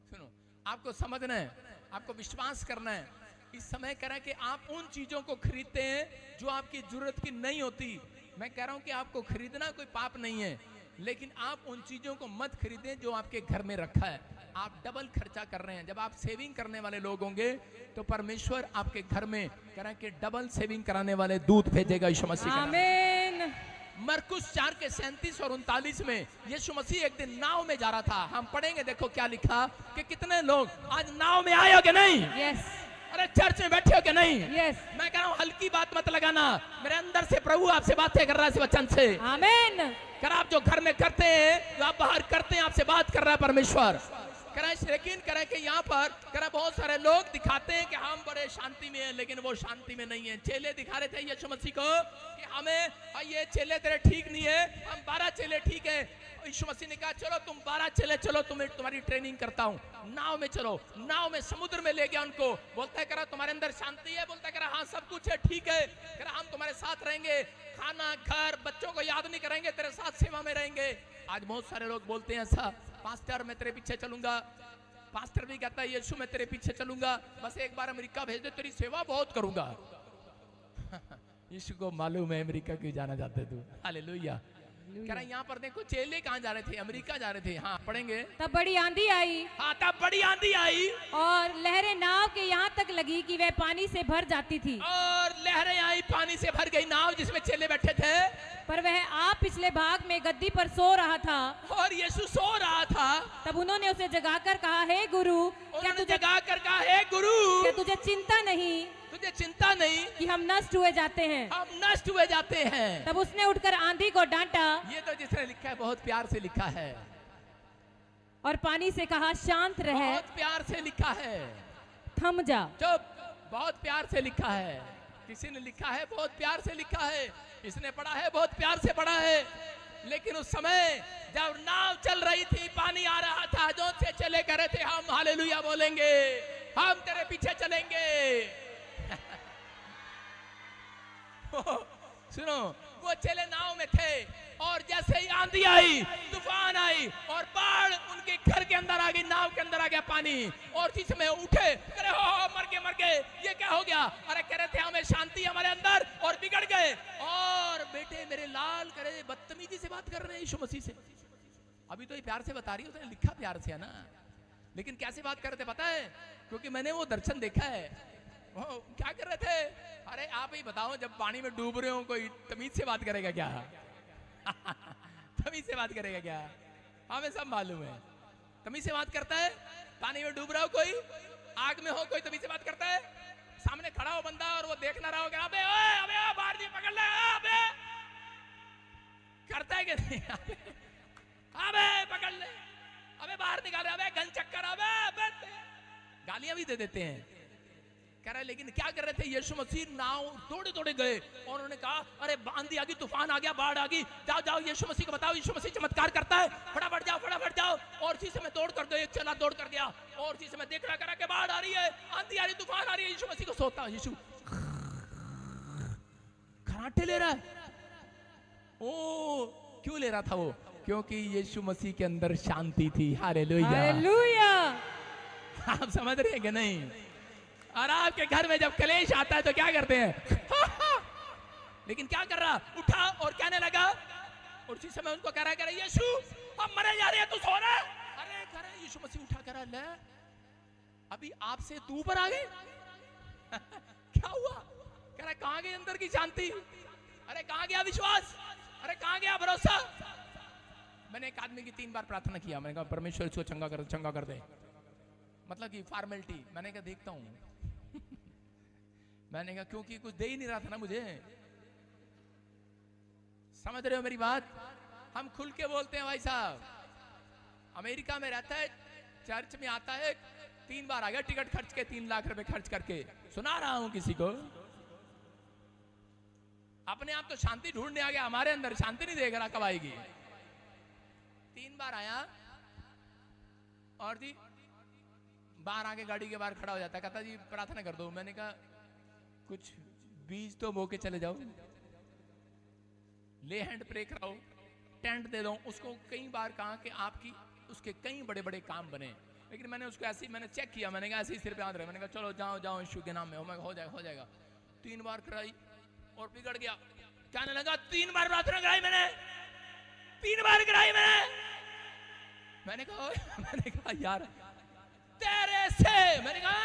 B: सुनो, आपको समझना है, आपको विश्वास करना है। इस समय कह रहा है कि आप उन चीजों को खरीदते हैं जो आपकी जरूरत की नहीं होती। मैं कह रहा हूं कि आपको खरीदना कोई पाप नहीं है, लेकिन आप उन चीजों को मत खरीदें जो आपके घर में रखा है। आप डबल खर्चा कर रहे हैं। जब आप सेविंग करने वाले लोग होंगे तो परमेश्वर आपके घर में कह रहा है कि डबल सेविंग कराने वाले दूत भेजेगा यीशु मसीह के नाम में।
C: आमीन।
B: मरकुस 4 के 37 और 39 में यीशु मसीह एक दिन नाव में जा रहा था। हम पढ़ेंगे, देखो क्या लिखा कि कितने लोग आज नाव में आए हो कि नहीं?
C: यस
B: अरे चर्च में बैठे हो कि नहीं?
C: यस।
B: मैं कह रहा हूँ हल्की बात मत लगाना। मेरे अंदर से प्रभु आपसे बातें कर रहा है इस वचन से।
C: आमीन।
B: कर आप जो घर में करते हैं, जो आप बाहर करते हैं, आपसे बात कर रहा है परमेश्वर। लेकिन करे कि यहाँ पर करे बहुत सारे लोग दिखाते हैं कि हम बड़े शांति में हैं, लेकिन वो शांति में नहीं है। चेले दिखा रहे थे यीशु मसीह को कि हमें ये चेले तेरे ठीक नहीं है, हम 12 चेले ठीक है। यीशु मसीह ने कहा चलो तुम 12 चेले चलो, तुम्हारी ट्रेनिंग करता हूँ। नाव में चलो, नाव में समुद्र में ले गया उनको। बोलता है करा तुम्हारे अंदर शांति है? बोलता है करा हाँ सब कुछ है, ठीक है। करा हम तुम्हारे साथ रहेंगे, खाना घर बच्चों को याद नहीं करेंगे, तेरे साथ सेवा में रहेंगे। आज बहुत सारे लोग बोलते हैं ऐसा, पास्टर मैं तेरे पीछे चलूंगा। पास्टर भी कहता है यीशु मैं तेरे पीछे चलूंगा, बस एक बार अमेरिका भेज दे, तेरी सेवा बहुत करूंगा। यीशु को मालूम है अमेरिका क्यों जाना चाहते तू। हालेलुया। कह रहा यहाँ पर देखो चेले कहाँ जा रहे थे? अमेरिका जा रहे थे। हाँ पढ़ेंगे।
C: तब बड़ी आंधी आई।
B: हाँ तब बड़ी आंधी आई
C: और लहरें नाव के यहाँ तक लगी कि वह पानी से भर जाती थी।
B: और लहरें आई, पानी से भर गई नाव जिसमें चेले बैठे थे।
C: पर वह आप पिछले भाग में गद्दी पर सो रहा था
B: और यीशु सो रहा था।
C: तब उन्होंने उसे जगाकर कहा हे गुरु, क्या तुझे
B: जगाकर कहा हे गुरु,
C: क्या तुझे चिंता नहीं
B: तुझे चिंता नहीं
C: कि हम नष्ट हुए जाते हैं?
B: हम नष्ट हुए जाते हैं।
C: तब उसने उठकर आंधी को डांटा।
B: ये तो जिसने लिखा है बहुत प्यार से लिखा है,
C: और पानी से कहा शांत रहे,
B: बहुत प्यार से लिखा है,
C: थम जा।
B: चुप। बहुत प्यार से लिखा है। किसी ने लिखा है बहुत प्यार से लिखा है, इसने पढ़ा है बहुत प्यार से पढ़ा है। लेकिन उस समय जब नाव चल रही थी, पानी आ रहा था, जो से चले कर रहे थे हम हालेलुया बोलेंगे, हम तेरे पीछे चलेंगे। सुनो, वो चले नाव में थे और जैसे ही आंधी आई, तूफान आई और बाढ़ उनके घर के अंदर आ गई, नाव के अंदर आ गया पानी। और जिस में उठे अरे हो मर गए, ये क्या हो गया? अरे कह रहे थे हमें शांति हमारे अंदर, और बिगड़ गए। और बेटे मेरे लाल करे बदतमीजी से बात कर रहे हैं यीशु मसीह से। अभी तो ये प्यार से बता रही है, उसने लिखा प्यार से है ना, लेकिन कैसे बात कर रहे थे पता है? क्योंकि मैंने वो दर्शन देखा है। वो क्या कर रहे थे? अरे आप ही बताओ, जब पानी में डूब रहे हो कोई तमीज से बात करेगा क्या? तमीज से बात करेगा क्या? हमें सब मालूम है तमीज से बात करता है। पानी में डूब रहा हो कोई, आग में हो कोई, तमीज से बात करता है। सामने खड़ा हो बंदा और वो देख ना रहा हो, अबे ओए अबे ओ बाहर जी पकड़ ले, अबे करता है कि नहीं? अबे पकड़ ले, अबे बाहर निकाल, अबे गन चक्कर, अबे गालियां भी दे देते हैं। कह रहे लेकिन क्या कर रहे थे? यीशु मसीह नाव दौड़े दौड़े गए और उन्होंने कहा अरे आंधी आ गई, तूफान आ गया, बाढ़ आ गई, जाओ जाओ यीशु मसीह को बताओ, यीशु मसीह चमत्कार करता है, फटाफट जाओ। और इसी समय दौड़ कर गए, चला दौड़ कर गया और इसी समय देख रहा करा के बाढ़ आ रही है, आंधी आ रही, तूफान आ रही है। यीशु मसीह को सोता, यीशु खराटे ले रहा है। ओ क्यों ले रहा था वो? क्योंकि यीशु मसीह के अंदर शांति थी। हालेलुया।
C: हालेलुया।
B: आप समझ रहे हैं कि नहीं? और आपके घर में जब कलेश आता है तो क्या करते हैं? लेकिन क्या कर रहा? उठा और कहने लगा, और उसी समय उनको कह रहा यीशु हम मरे जा रहे हैं, तू सो रहा है। अरे कह रहा यीशु मसीह उठा, कह रहा ले अभी आपसे तू पर आ गए। क्या हुआ? कह रहा कहां गई अंदर की शांति? अरे कहां गया विश्वास? अरे कहां गया भरोसा? मैंने एक आदमी की 3 बार प्रार्थना किया। मैंने कहा परमेश्वर इसको चंगा कर दे, मतलब कि फॉर्मेलिटी। मैंने कहा देखता हूं। मैंने कहा क्योंकि कुछ दे ही नहीं रहा था ना मुझे। समझ रहे हो मेरी बात? हम खुल के बोलते हैं भाई साहब। अमेरिका में रहता है, चर्च में आता है, 3 बार आ गया टिकट खर्च के, 3 लाख रुपए खर्च करके। सुना रहा हूं किसी को। अपने आप तो शांति ढूंढने आ गया, हमारे अंदर शांति नहीं देख रहा कब आएगी। 3 बार आया और जी बाहर आके गाड़ी के बाहर खड़ा हो जाता है, कहता जी प्रार्थना कर दो। मैंने कहा कुछ बीज तो बो के चले जाओ, ले हैंड प्रे कराओ, टेंट दे दो। उसको कई बार कहा कि आपकी उसके कई बड़े बड़े काम बने, लेकिन मैंने उसको ऐसे ही मैंने चेक किया। मैंने कहा ऐसे ही सिर पे हाथ रहे। मैंने कहा चलो जाओ जाओ यीशु के नाम में हो जाएगा। 3 बार कराई और बिगड़ गया। कहने लगा 3 बार प्रार्थना कराई मैंने, 3 बार कराई मैंने कहा यार तेरे से, मैंने कहा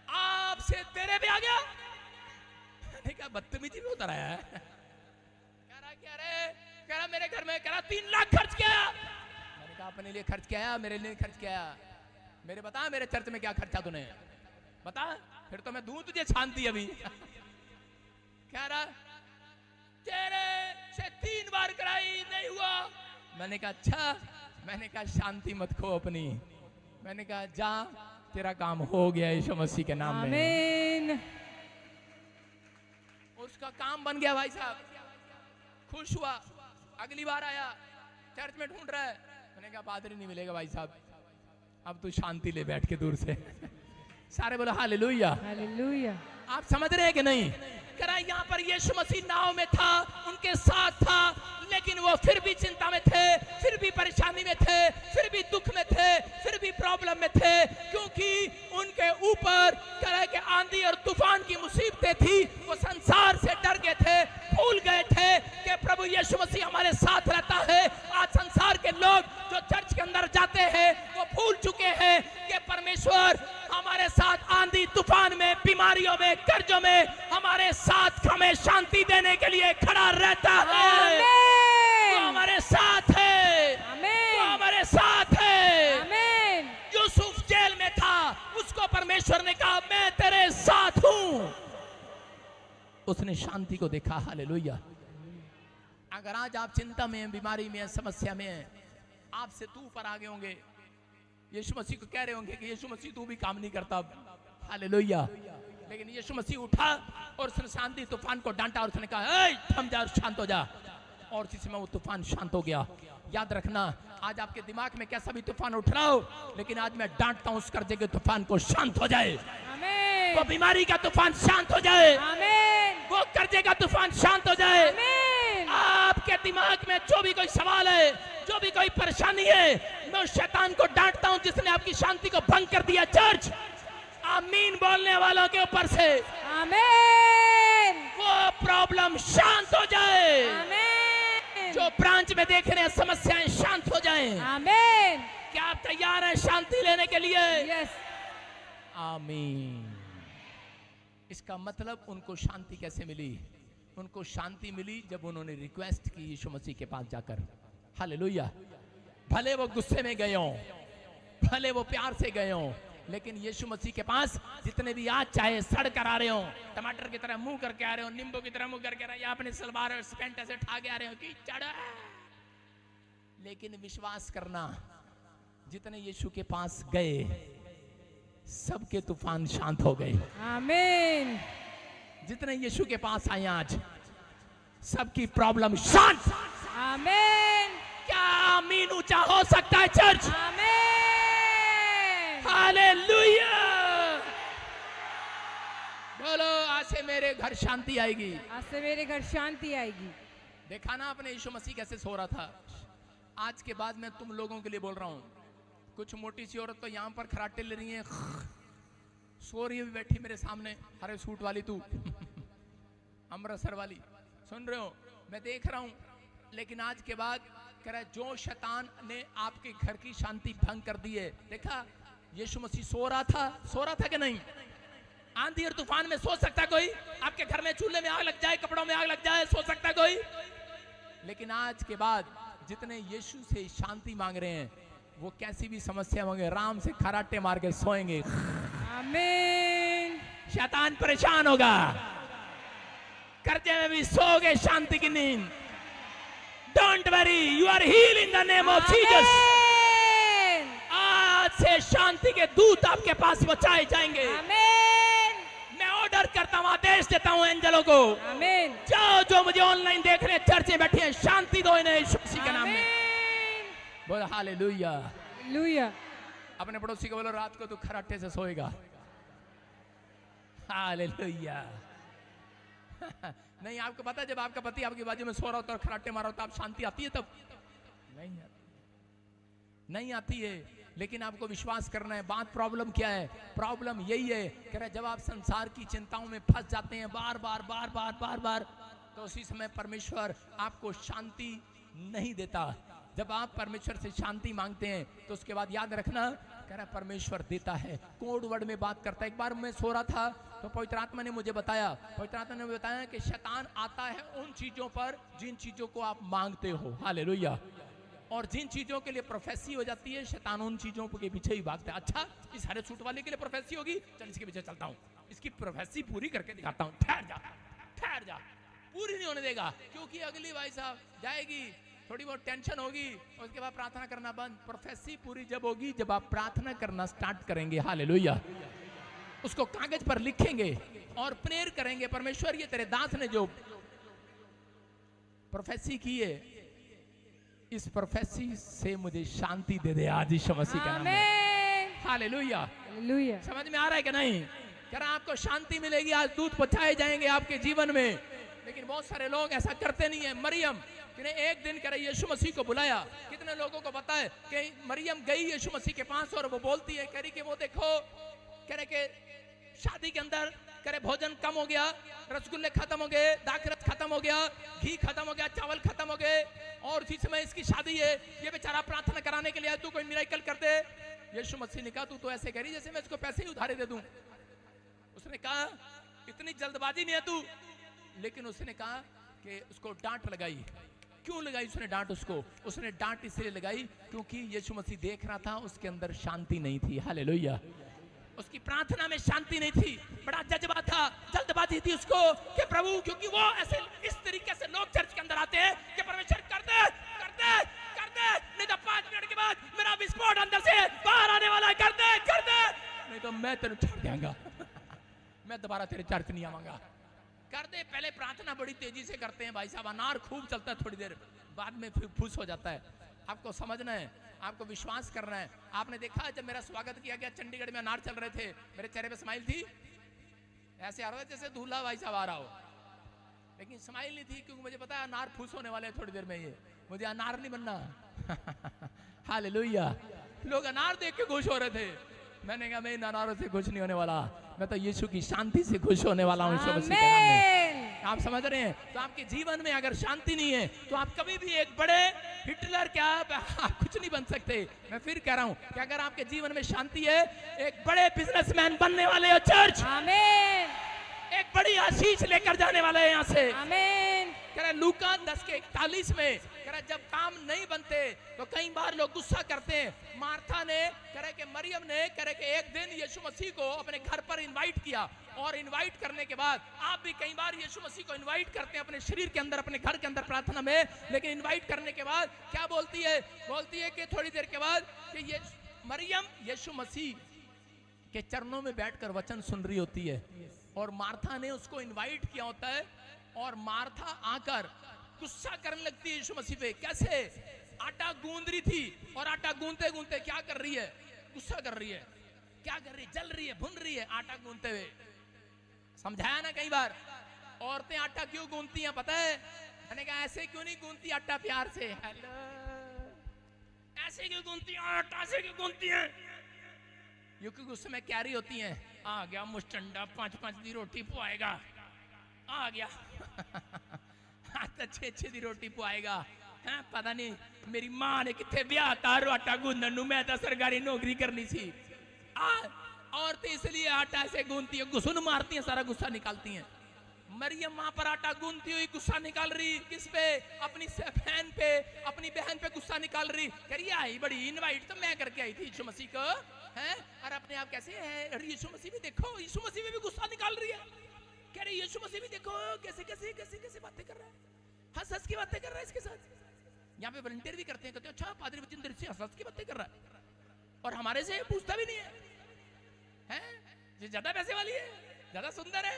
B: आपसे तेरे पे आ गया। मैंने कहा बदतमीजी में उतर आया है। कह रहा मेरे घर में, कह रहा 3 लाख खर्च किया। मैंने कहा अपने लिए खर्च किया, मेरे लिए खर्च किया। मेरे बता मेरे चर्च में क्या खर्चा तूने बता, फिर तो मैं दूं तुझे शांति अभी। कह रहा तेरे से 3 बार कराई नहीं हुआ। मैंने कहा अच्छा। मैंने कहा शांति मत खो अपनी। मैंने कहा जा तेरा काम हो गया यीशु मसीह के नाम में।
C: आमीन।
B: उसका काम बन गया भाई साहब, खुश हुआ। अगली बार आया, चर्च में ढूंढ रहा है। मैंने कहा पादरी नहीं मिलेगा भाई साहब, अब तू शांति ले बैठ के दूर से। सारे बोलो हालेलुया।
C: हालेलुया।
B: आप समझ रहे हैं कि नहीं? कह रहा यहाँ पर यीशु मसीह नाव में था, उनके साथ था, लेकिन वो फिर भी चिंता में थे, फिर भी परेशानी में थे, फिर भी दुख में थे, फिर भी प्रॉब्लम में थे, क्योंकि उनके ऊपर तरह के आंधी और तूफान की मुसीबतें थी। वो संसार से डर गए थे, भूल गए थे कि प्रभु यीशु मसीह हमारे साथ रहता है। आज संसार के लोग जो चर्च के अंदर जाते हैं वो भूल चुके हैं कि परमेश्वर हमारे साथ आंधी तूफान में, बीमारियों में, कर्जों में हमारे साथ हमें शांति देने के लिए खड़ा रहता है। वो हमारे साथ है, वो हमारे साथ है। यूसुफ जेल में था, उसको परमेश्वर ने कहा मैं तेरे साथ हूं। उसने शांति को देखा। हालेलुया। अगर आज आप चिंता में, बीमारी में, समस्या में, आपसे तू पर आगे होंगे, यीशु मसीह को कह रहे होंगे कि यीशु मसीह तू भी काम नहीं करता। हालेलुया। लेकिन यीशु मसीह उठा और उसने शांति तूफान को डांटा और उसने कहा ए थम जा, शांत हो जा। और इसी समय वो तूफान शांत हो गया। याद रखना, आज आपके दिमाग में कैसा भी तूफान उठ रहा हो, लेकिन आज मैं डांटता हूं उस कर्जे के तूफान को शांत हो जाए।
C: आमीन।
B: वो बीमारी का तूफान शांत हो जाए।
C: आमीन।
B: वो कर्जे का तूफान शांत हो जाए।
C: आमीन।
B: आपके दिमाग में जो भी कोई सवाल है, जो भी कोई परेशानी है, मैं उस शैतान को डांटता हूं जिसने आपकी शांति को भंग कर दिया। चर्च आमीन बोलने वालों के ऊपर से
C: आमीन।
B: वो प्रॉब्लम शांत हो जाए।
C: आमीन।
B: जो ब्रांच में देख रहे हैं समस्याएं शांत हो जाएं।
C: आमीन।
B: क्या आप तैयार हैं शांति लेने के लिए?
C: यस।
B: आमीन। इसका मतलब उनको शांति कैसे मिली? उनको शांति मिली जब उन्होंने रिक्वेस्ट की यीशु मसीह के पास जाकर। हालेलुया। भले वो गुस्से में गए हों, भले वो प्यार से गए हों, लेकिन यीशु मसीह के पास जितने भी आज चाहे सड़ कर आ रहे हो, टमाटर की तरह मुंह करके आ रहे हो, नींबू की तरह मुंह करके आ रहे हो, या अपने सलवार और पैंट ऐसे ठाके आ रहे हो कि चढ़ा, लेकिन विश्वास करना जितने यीशु के पास गए सबके तूफान शांत हो गए।
C: आमीन।
B: जितने यीशु के पास आए आज सबकी प्रॉब्लम शांत।
C: आमीन।
B: क्या आमीन ऊंचा हो सकता है चर्च?
C: आमीन।
B: हालेलुया। बोलो आज से मेरे घर शांति आएगी।
C: आज से मेरे घर शांति आएगी।
B: देखा ना आपने यीशु मसीह कैसे सो रहा था। आज के बाद मैं तुम लोगों के लिए बोल रहा हूं। कुछ मोटी सी औरत तो यहां पर खराटे ले रही है, सो रही है भी बैठी मेरे सामने, हरे सूट वाली तू अमृतसर वाली, सुन रहे हो, मैं देख रहा हूं। लेकिन आज के बाद कह रहा है जो शैतान ने आपके घर की शांति भंग कर दी है, देखा यीशु मसीह सो रहा था कि नहीं? आंधी और तूफान में सो सकता कोई? आपके घर में चूल्हे में आग लग जाए, कपड़ों में आग लग जाए, सो सकता कोई? लेकिन आज के बाद जितने यीशु से शांति मांग रहे हैं, वो कैसी भी समस्या मांगे, आराम से खराटे मार के सोएंगे।
C: आमीन।
B: शैतान परेशान होगा, कर्जे में भी सोओगे शांति की नींद। Don't worry, you are heal in the name of Jesus.
C: Amen.
B: आज से शांति के दूत आपके पास पहुंचाए जाएंगे।
C: आमीन।
B: मैं ऑर्डर करता हूं, आदेश देता हूं एंजलों को,
C: आमीन।
B: जाओ जो मुझे ऑनलाइन देख रहे हैं, चर्च में बैठे हैं, शांति दो इन्हें यीशु मसीह के नाम में।
C: आमीन।
B: बोल हालेलुया।
C: हालेलुया।
B: अपने पड़ोसी को बोलो रात को तू खराटे से सोएगा। हालेलुया। नहीं, आपको पता है जब आपका पति आपकी बाजू में सो रहा होता है और खराटे मारा होता है, आप शांति आती है तब? नहीं आती है। लेकिन आपको विश्वास करना है। बात प्रॉब्लम क्या है? प्रॉब्लम यही है, कह रहा है जब आप संसार की चिंताओं में फंस जाते हैं बार बार, तो उसी समय परमेश्वर आपको शांति नहीं देता। जब आप परमेश्वर से शांति मांगते हैं तो उसके बाद याद रखना, कह रहा है परमेश्वर देता है। कोड वर्ड में बात करता है। एक बार मैं सो रहा था तो पवित्र आत्मा ने मुझे बताया कि शैतान आता है उन चीजों पर जिन चीजों को आप मांगते हो। हालेलुया। और जिन चीजों के लिए प्रोफेसी हो जाती है, शैतान उन चीजों के पीछे ही भागता है। अच्छा, इस हरे सूट वाले के लिए प्रोफेसी होगी, चल इसके पीछे चलता हूँ, इसकी प्रोफेसी पूरी करके दिखाता हूँ। ठहर जा, पूरी नहीं होने देगा, क्योंकि अगली भाई साहब जाएगी, थोड़ी बहुत टेंशन होगी, उसके बाद प्रार्थना करना बंद। प्रोफेसी पूरी जब होगी जब आप प्रार्थना करना स्टार्ट करेंगे। हालेलुया। उसको कागज पर लिखेंगे और प्रेयर करेंगे, परमेश्वर ये तेरे दास ने जो प्रोफेसी की है, इस प्रोफेसी से मुझे शांति दे दे आज यीशु मसीह के नाम में। हालेलुया।
C: हालेलुया।
B: समझ में आ रहा है कि नहीं? कह रहा आपको शांति मिलेगी, आज दूध पहुंचाए जाएंगे आपके जीवन में। लेकिन बहुत सारे लोग ऐसा करते नहीं है। मरियम ने एक दिन कह रहे यीशु मसीह को बुलाया। कितने लोगों को पता है कि मरियम गई यीशु मसीह के पास और वो बोलती है, कह रही कि वो देखो, कह रहे कि शादी के अंदर करे भोजन कम हो गया, रसगुल्ले खत्म हो गए, दाखरस खत्म हो गया, घी खत्म हो गया, चावल खत्म हो गए, और उसी समय इसकी शादी है। ये बेचारा प्रार्थना कराने के लिए तू कोई मिरेकल कर दे। यीशु मसीह ने कहा तू तो ऐसे करी जैसे मैं इसको पैसे ही उधारे दे दूं। उसने कहा इतनी जल्दबाजी नहीं है तू। लेकिन उसने कहा कि उसको डांट लगाई। क्यों लगाई उसने डांट? उसने डांट इसलिए लगाई क्योंकि यीशु मसीह देख रहा था उसके अंदर शांति नहीं थी। हालेलुया। उसकी प्रार्थना में शांति नहीं थी, बड़ा जज्बा था, जल्दबाजी थी उसको कि प्रभु, क्योंकि वो ऐसे इस तरीके से लोग चर्च के अंदर आते हैं कि परमेश्वर कर दे, नहीं तो 5 मिनट के बाद मेरा विस्फोट अंदर से बाहर आने वाला है, कर दे, नहीं तो मैं तेरे छोड़ दूंगा मैं दोबारा तेरे चर्च नहीं आऊंगा। कर दे। पहले प्रार्थना बड़ी तेजी से करते हैं भाई साहब, अनार खूब चलता है, थोड़ी देर बाद में फिर फुस हो जाता है। आपको समझना है, आपको विश्वास करना है। आपने देखा जब मेरा स्वागत किया गया, चंडीगढ़ में अनार चल रहे थे, मेरे चेहरे पे स्माइल थी, ऐसे आ रहा था जैसे दूल्हा भाई साहब आ रहा हो, लेकिन स्माइल नहीं थी, क्योंकि मुझे पता है अनार फुस होने वाले हैं थोड़ी देर में, ये मुझे अनार नहीं बनना। हालेलुया। लोग अनार देख के खुश हो रहे थे, मैंने कहा मैं इन अनारों से खुश नहीं होने वाला, मैं तो यीशु की शांति से खुश होने वाला हूँ यीशु मसीह के नाम में। आप समझ रहे हैं? तो आपके जीवन में अगर शांति नहीं है तो आप कभी भी एक बड़े हिटलर क्या आप कुछ नहीं बन सकते। मैं फिर कह रहा हूं कि अगर आपके जीवन में शांति है, एक बड़े बिजनेसमैन बनने वाले हो चर्च।
C: आमीन।
B: एक बड़ी आशीष लेकर जाने वाले हैं यहाँ से।
C: आमीन।
B: कह रहे लूका 10:41 में कह रहे जब काम नहीं बनते तो कई बार लोग गुस्सा करते हैं। मार्था ने कह रहे कि मरियम ने कह रहे कि एक दिन यीशु मसीह को अपने घर पर इनवाइट किया, और इनवाइट करने के बाद आप भी कई बार यीशु मसीह को इनवाइट करते हैं अपने शरीर के अंदर, अपने घर के अंदर प्रार्थना में, लेकिन इनवाइट करने के बाद क्या बोलती है? बोलती है कि थोड़ी देर के बाद कि ये मरियम यीशु मसीह के चरणों में बैठकर वचन सुन रही होती है, और मार्था ने उसको इनवाइट किया होता है, और मार्था आकर गुस्सा करने लगती है यीशु मसीह पे। कैसे? आटा गूंद रही थी, और आटा गूंदते गूंदते क्या कर रही है? गुस्सा कर रही है। क्या कर रही है? जल रही है, भुन रही है आटा गूंदते हुए। समझाया ना कई बार। औरतें आटा क्यों गूंदती हैं पता है? मैंने कहा ऐसे क्यों नहीं गूंदती आटा प्यार से। हेलो, ऐसे क्यों गूंदती हैं आटा? ऐसे क्यों गूंदती हैं? क्योंकि उस समय कैरी होती हैं, आ गया मुस्टंडा 5-5 दी रोटी पुआएगा, आ गया अच्छे अच्छे दी रोटी पुआएगा हैं। पता नहीं मेरी मां ने कितने ब्याह तार आटा गूंदन नू, मैं तो सरकारी नौकरी करनी सी। औरतें इसलिए आटा ऐसे गूंदती है, गुस्सा मारती हैं, सारा गुस्सा निकालती हैं। मरियम मां पर आटा गूंदती हुई गुस्सा निकाल रही, किस पे? अपनी बहन पे, अपनी बहन पे गुस्सा निकाल रही। कह रही आई बड़ी इनवाइट तो मैं करके आई थी यीशु मसीह को, हैं? और अपने आप कैसे है? अरे यीशु मसीह भी देखो, यीशु मसीह में भी गुस्सा निकाल रही है। कह रही यीशु मसीह भी देखो कैसे कैसे कैसे कैसे बातें कर रहा है, हंस हंस की बातें कर रहा है इसके साथ। यहाँ पे वॉलंटियर भी करते हैं, कहते हैं अच्छा पादरी बचिंदर से हंस हंस की बातें कर रहा है, और हमारे से पूछता भी नहीं है, हैं? ये ज्यादा पैसे वाली है, ज्यादा सुंदर है,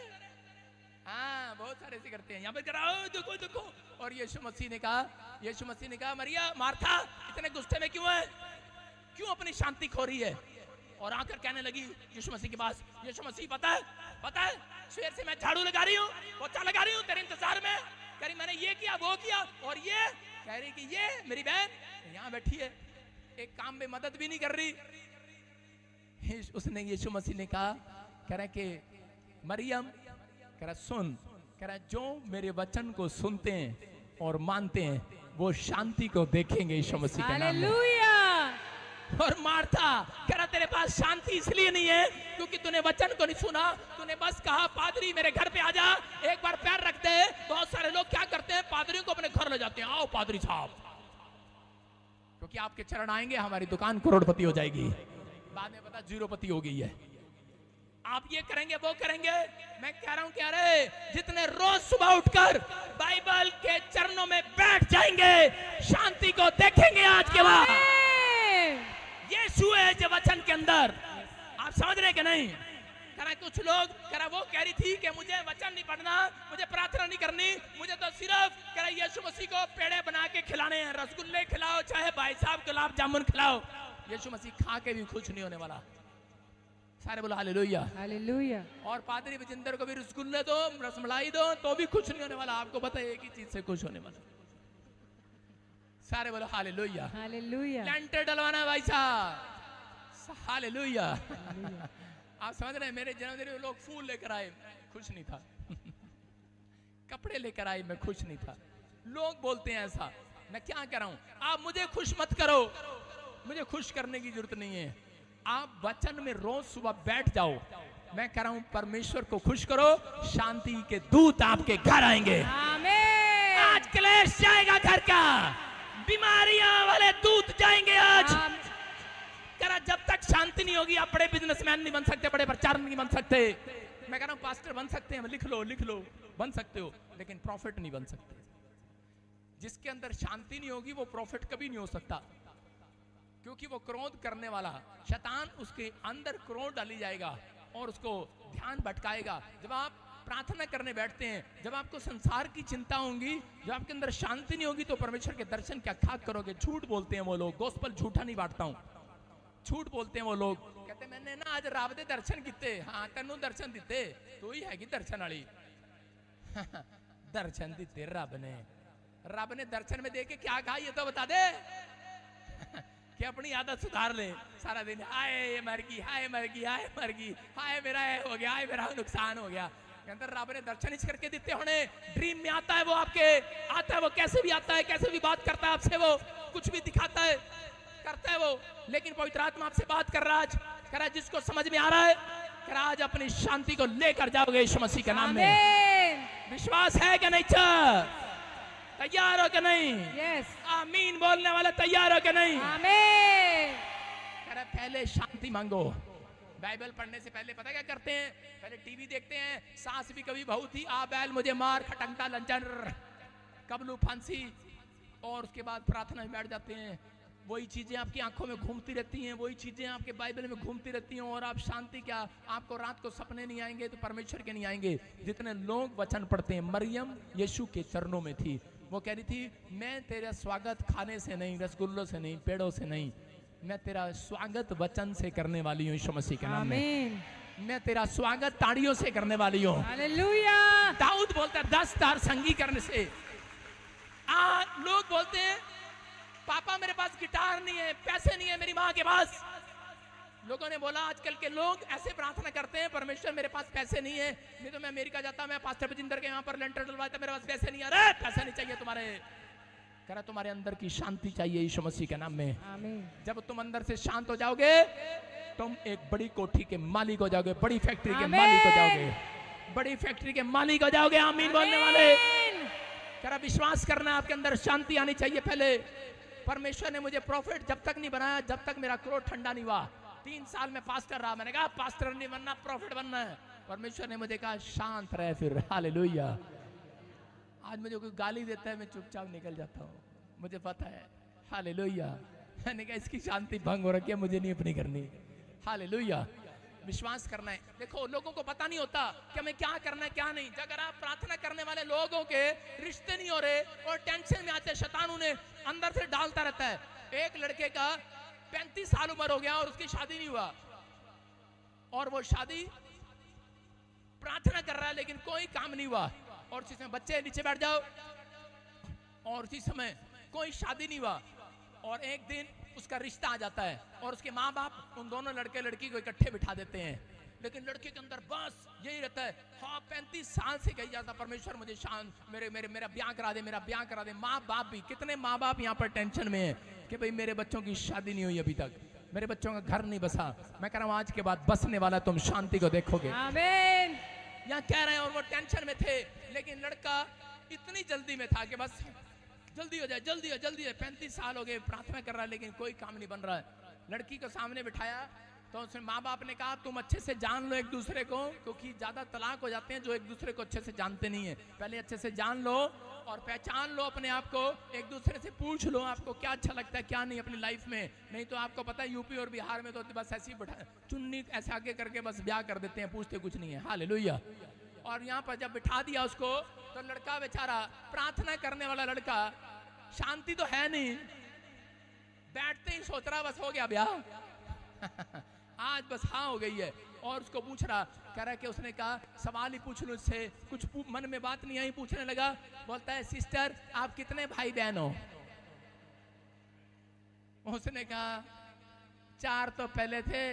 B: हाँ बहुत सारे ऐसे करते हैं। यहाँ पे कराओ देखो देखो। और यीशु मसीह ने कहा मरिया मार्था इतने गुस्से में क्यों है, क्यों अपनी शांति खो रही है? और आकर कहने लगी यीशु मसीह के पास, यीशु मसीह पता है शेर से मैं झाड़ू लगा रही हूँ, पोछा लगा रही हूँ तेरे इंतजार में। कह रही मैंने ये किया वो किया, और ये कह रही कि ये मेरी बहन यहाँ बैठी है, एक काम में मदद भी नहीं कर रही। उसने यीशु मसीह ने कहा, कह रहा कि मरियम, कह रहा सुन, कह रहा जो मेरे वचन को सुनते हैं और मानते हैं वो शांति को देखेंगे यीशु मसीह के नाम में।
C: हालेलुया।
B: और मार्था कह रहा तेरे पास शांति इसलिए नहीं है क्योंकि तूने वचन को नहीं सुना, तूने बस कहा पादरी मेरे घर पे आ जा, एक बार पैर रख दे। बहुत सारे लोग क्या करते हैं, पादरियों को अपने घर ले जाते हैं, आओ पादरी साहब, क्योंकि आपके चरण आएंगे हमारी दुकान करोड़पति हो जाएगी, बाद में पता जीरोपति हो गई है। आप ये करेंगे वो करेंगे। मैं कह रहा हूं कि अरे जितने रोज सुबह उठकर बाइबल के चरणों में बैठ जाएंगे शांति को देखेंगे आज के बाद। यीशु है जो वचन के अंदर, आप समझ रहे कि नहीं? कह रहा कुछ लोग, कह रहा वो कह रही थी कि मुझे वचन नहीं पढ़ना, मुझे प्रार्थना नहीं करनी, मुझे तो सिर्फ कह रहा यीशु मसीह को पेड़े बना के खिलाने हैं, रसगुल्ले खिलाओ चाहे भाई साहब गुलाब जामुन खिलाओ। यीशु मसीह खा के भी खुश नहीं होने वाला। सारे बोलो हालेलुया
C: हालेलुया।
B: और पादरी बजिंदर को भी रसगुल्ले दो, रसमलाई दो, तो भी खुश नहीं होने वाला। आपको पता है एक ही चीज से खुश होने वाला। सारे बोलो हालेलुया
C: हालेलुया।
B: लेंटर डलवाना भाई साहब, हालेलुया। आप समझ रहे हैं, मेरे जन्मदिन में लोग फूल लेकर आए, खुश नहीं था। कपड़े लेकर आए, मैं खुश नहीं था। लोग बोलते हैं ऐसा, मैं क्या कर रहा हूं? आप मुझे खुश मत करो, मुझे खुश करने की जरूरत नहीं है। आप वचन में रोज सुबह बैठ जाओ। मैं कह रहा हूं परमेश्वर को खुश करो, शांति के दूत आपके घर आएंगे।
C: आमीन।
B: आज क्लेश जाएगा घर का, बीमारियां वाले दूत जाएंगे आज। करा जब तक शांति नहीं होगी आप बड़े बिजनेसमैन नहीं बन सकते, बड़े प्रचारक नहीं बन सकते। मैं कह रहा हूं पास्टर बन सकते हैं, लिख लो बन सकते हो, लेकिन प्रॉफिट नहीं बन सकते। जिसके अंदर शांति नहीं होगी वो प्रॉफिट कभी नहीं हो सकता, क्योंकि वो क्रोध करने वाला शैतान उसके अंदर क्रोध डाली जाएगा और उसको ध्यान भटकाएगा। जब आप प्रार्थना करने बैठते हैं, जब आपको संसार की चिंता होगी, जब आपके अंदर शांति नहीं होगी, तो परमेश्वर के दर्शन क्या खाक करोगे? झूठ बोलते हैं वो लोग, गोस्पल झूठा नहीं बांटता हूं, झूठ बोलते हैं वो लोग। कहते मैंने ना आज राव दे दर्शन किते, हाँ तेनू दर्शन दिते, तू ही हैगी दर्शन वाली। दर्शन दिते रब ने दर्शन में देके क्या कहा ये तो बता दे। कि अपनी आदत सुधार ले। सारा दिन हाय मर गई, हाय मर गई, हाय मर गई, हाय मेरा हो गया, हाय मेरा नुकसान हो गया। अंदर रब ने दर्शन इस करके देते होने, ड्रीम में आता है वो, आपके आता है वो, कैसे भी आता है, कैसे भी बात करता है आपसे, वो कुछ भी दिखाता है, करता है वो, लेकिन पवित्र आत्मा आपसे बात कर रहा है। कह रहा है जिसको समझ में आ रहा है, कह रहा आज अपनी शांति को लेकर जाओगे यीशु मसीह के नाम में। विश्वास है कि नहीं? तैयार हो कि नहीं?
C: यस।
B: आमीन बोलने वाले तैयार हो कि नहीं?
C: आमीन।
B: कह रहा पहले शांति मांगो। बाइबल पढ़ने से पहले पता क्या करते हैं? पहले टीवी देखते हैं, सास भी कभी बहू थी, आ बैल मुझे मार, खटंगटा लंचन कबलू फांसी, और उसके बाद प्रार्थना में बैठ जाते हैं। वही चीजें आपकी आंखों में घूमती रहती हैं, वही चीजें आपके बाइबल में घूमती रहती हैं, और आप शांति क्या, आपको रात को सपने नहीं आएंगे तो परमेश्वर के नहीं आएंगे। जितने लोग वचन पढ़ते हैं, मरियम यीशु के चरणों में थी, वो कह रही थी मैं तेरा स्वागत खाने से नहीं, रसगुल्लों से नहीं, पेड़ों से नहीं, मैं तेरा स्वागत वचन से करने वाली हूँ यीशु मसीह के नाम में। मैं तेरा स्वागत ताड़ियों से करने वाली हूँ।
C: हालेलुया।
B: दाऊद बोलता है 10 तार संगी करने से। लोग बोलते हैं पापा मेरे पास गिटार नहीं है, पैसे नहीं है मेरी माँ के पास, लोगों ने बोला आजकल के लोग ऐसे प्रार्थना करते हैं, परमेश्वर मेरे पास पैसे नहीं है, नहीं तो मैं अमेरिका जाता, मैं पास्टर बजिंदर के यहाँ पर लेंटर डलवाता, मेरे पास पैसे नहीं। अरे पैसा नहीं चाहिए तुम्हारे, कह रहा तुम्हारे अंदर की शांति चाहिए यीशु मसीह के नाम में।
C: आमीन।
B: जब तुम अंदर से शांत हो जाओगे, तुम एक बड़ी कोठी के मालिक हो जाओगे, बड़ी फैक्ट्री के मालिक हो जाओगे, बड़ी फैक्ट्री के मालिक हो जाओगे। आमीन बोलने वाले, कह रहा विश्वास करना, आपके अंदर शांति आनी चाहिए। पहले परमेश्वर ने मुझे प्रॉफिट जब तक नहीं बनाया, जब तक मेरा क्रोध ठंडा नहीं हुआ। 3 साल में पास्टर रहा, मैंने कहा पास्टर नहीं बनना, प्रॉफिट बनना है। परमेश्वर ने मुझे कहा शांत रहे, फिर हालेलुया। आज मुझे कोई गाली देता है, मैं चुपचाप निकल जाता हूँ, मुझे पता है। हालेलुया। मैंने कहा इसकी शांति भंग हो रखी है, मुझे नहीं अपनी करनी। हालेलुया। विश्वास करना है। देखो लोगों को पता नहीं होता कि हमें क्या करना है क्या नहीं। अगर आप प्रार्थना करने वाले लोगों के रिश्ते नहीं हो रहे और टेंशन में आते, शैतान उन्हें अंदर से डालता रहता है। एक लड़के का 35 साल उम्र हो गया और उसकी शादी नहीं हुआ, और वो शादी प्रार्थना कर रहा है लेकिन कोई काम नहीं हुआ। और उसी समय बच्चे नीचे बैठ जाओ, और उसी समय कोई शादी नहीं हुआ। और एक दिन उसका रिश्ता आ जाता है और उसके माँ बाप उन दोनों लड़के लड़की को इकट्ठे बिठा देते हैं, लेकिन लड़के के अंदर बस यही रहता है, हाँ 35 साल से कही जाता परमेश्वर मुझे मेरा ब्याह करा दे, मेरा ब्याह करा दे। माँ बाप भी, कितने माँ बाप यहाँ पर टेंशन में है कि भाई मेरे बच्चों की शादी नहीं हुई अभी तक, मेरे बच्चों का घर नहीं बसा। मैं कह रहा हूँ आज के बाद बसने वाला, तुम शांति को देखोगे।
C: आमीन।
B: यहाँ कह रहे हैं, और वो टेंशन में थे, लेकिन लड़का इतनी जल्दी में था कि बस जल्दी हो जाए, जल्दी हो, जल्दी है। 35 साल हो गए प्रार्थना कर रहा है लेकिन कोई काम नहीं बन रहा है। लड़की को सामने बिठाया तो उसने माँ बाप ने कहा तुम अच्छे से जान लो एक दूसरे को, क्योंकि ज्यादा तलाक हो जाते हैं जो एक दूसरे को अच्छे से जानते नहीं है। पहले अच्छे से जान लो और पहचान लो अपने आप को, एक दूसरे से पूछ लो आपको क्या अच्छा लगता है क्या नहीं अपनी लाइफ में। नहीं तो आपको पता है यूपी और बिहार में तो बस ऐसी चुन्नी ऐसे आगे करके बस ब्याह कर देते हैं, पूछते कुछ नहीं है। हालेलुया। और यहाँ पर जब बिठा दिया उसको तो लड़का बेचारा, प्रार्थना करने वाला लड़का, शांति तो है नहीं, बैठते ही सोच रहा बस हो गया ब्याह आज बस हाँ हो गई है। और उसको पूछ रहा, कह रहा कि उसने कहा सवाल ही पूछ लो इससे, कुछ मन में बात नहीं आई, पूछने लगा। बोलता है सिस्टर आप कितने भाई बहन हो? उसने कहा 4 तो पहले थे,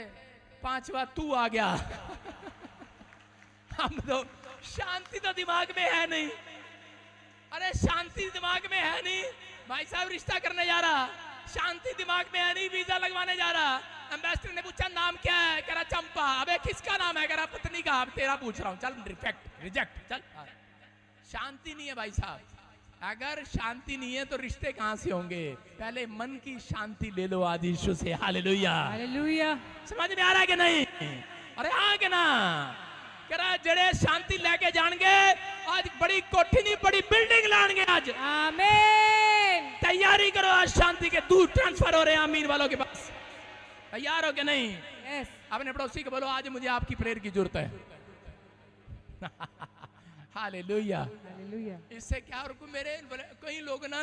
B: 5वां तू आ गया हम तो, शांति तो दिमाग में है नहीं। अरे शांति दिमाग में है नहीं, भाई साहब रिश्ता करने जा रहा, शांति दिमाग में है नहीं, वीजा लगवाने जा रहा। एम्बेसडर ने पूछा नाम क्या है, कह रहा चंपा। अबे किसका नाम है, कह रहा पत्नी का। अब तेरा पूछ रहा हूँ, चल रिजेक्ट चल। शांति नहीं है भाई साहब। अगर शांति नहीं है तो रिश्ते कहां से होंगे? पहले मन की शांति ले लो आज यीशु से। हालेलुया।
C: हालेलुया।
B: समझ में आ रहा है कि नहीं? अरे हाँ के ना, कह रहा जड़े शांति लेके जाएंगे आज, बड़ी कोठी नहीं बड़ी बिल्डिंग लाएंगे आज।
C: आमीन।
B: तैयारी करो, आज शांति के दूर ट्रांसफर हो रहे हैं आमीन वालों के पास। तैयार हो कि नहीं?
C: यस।
B: अपने पड़ोसी को बोलो आज मुझे आपकी प्रेयर की जरूरत है हालेलुया।
C: हालेलुया।
B: इससे क्या, और मेरे कई लोग ना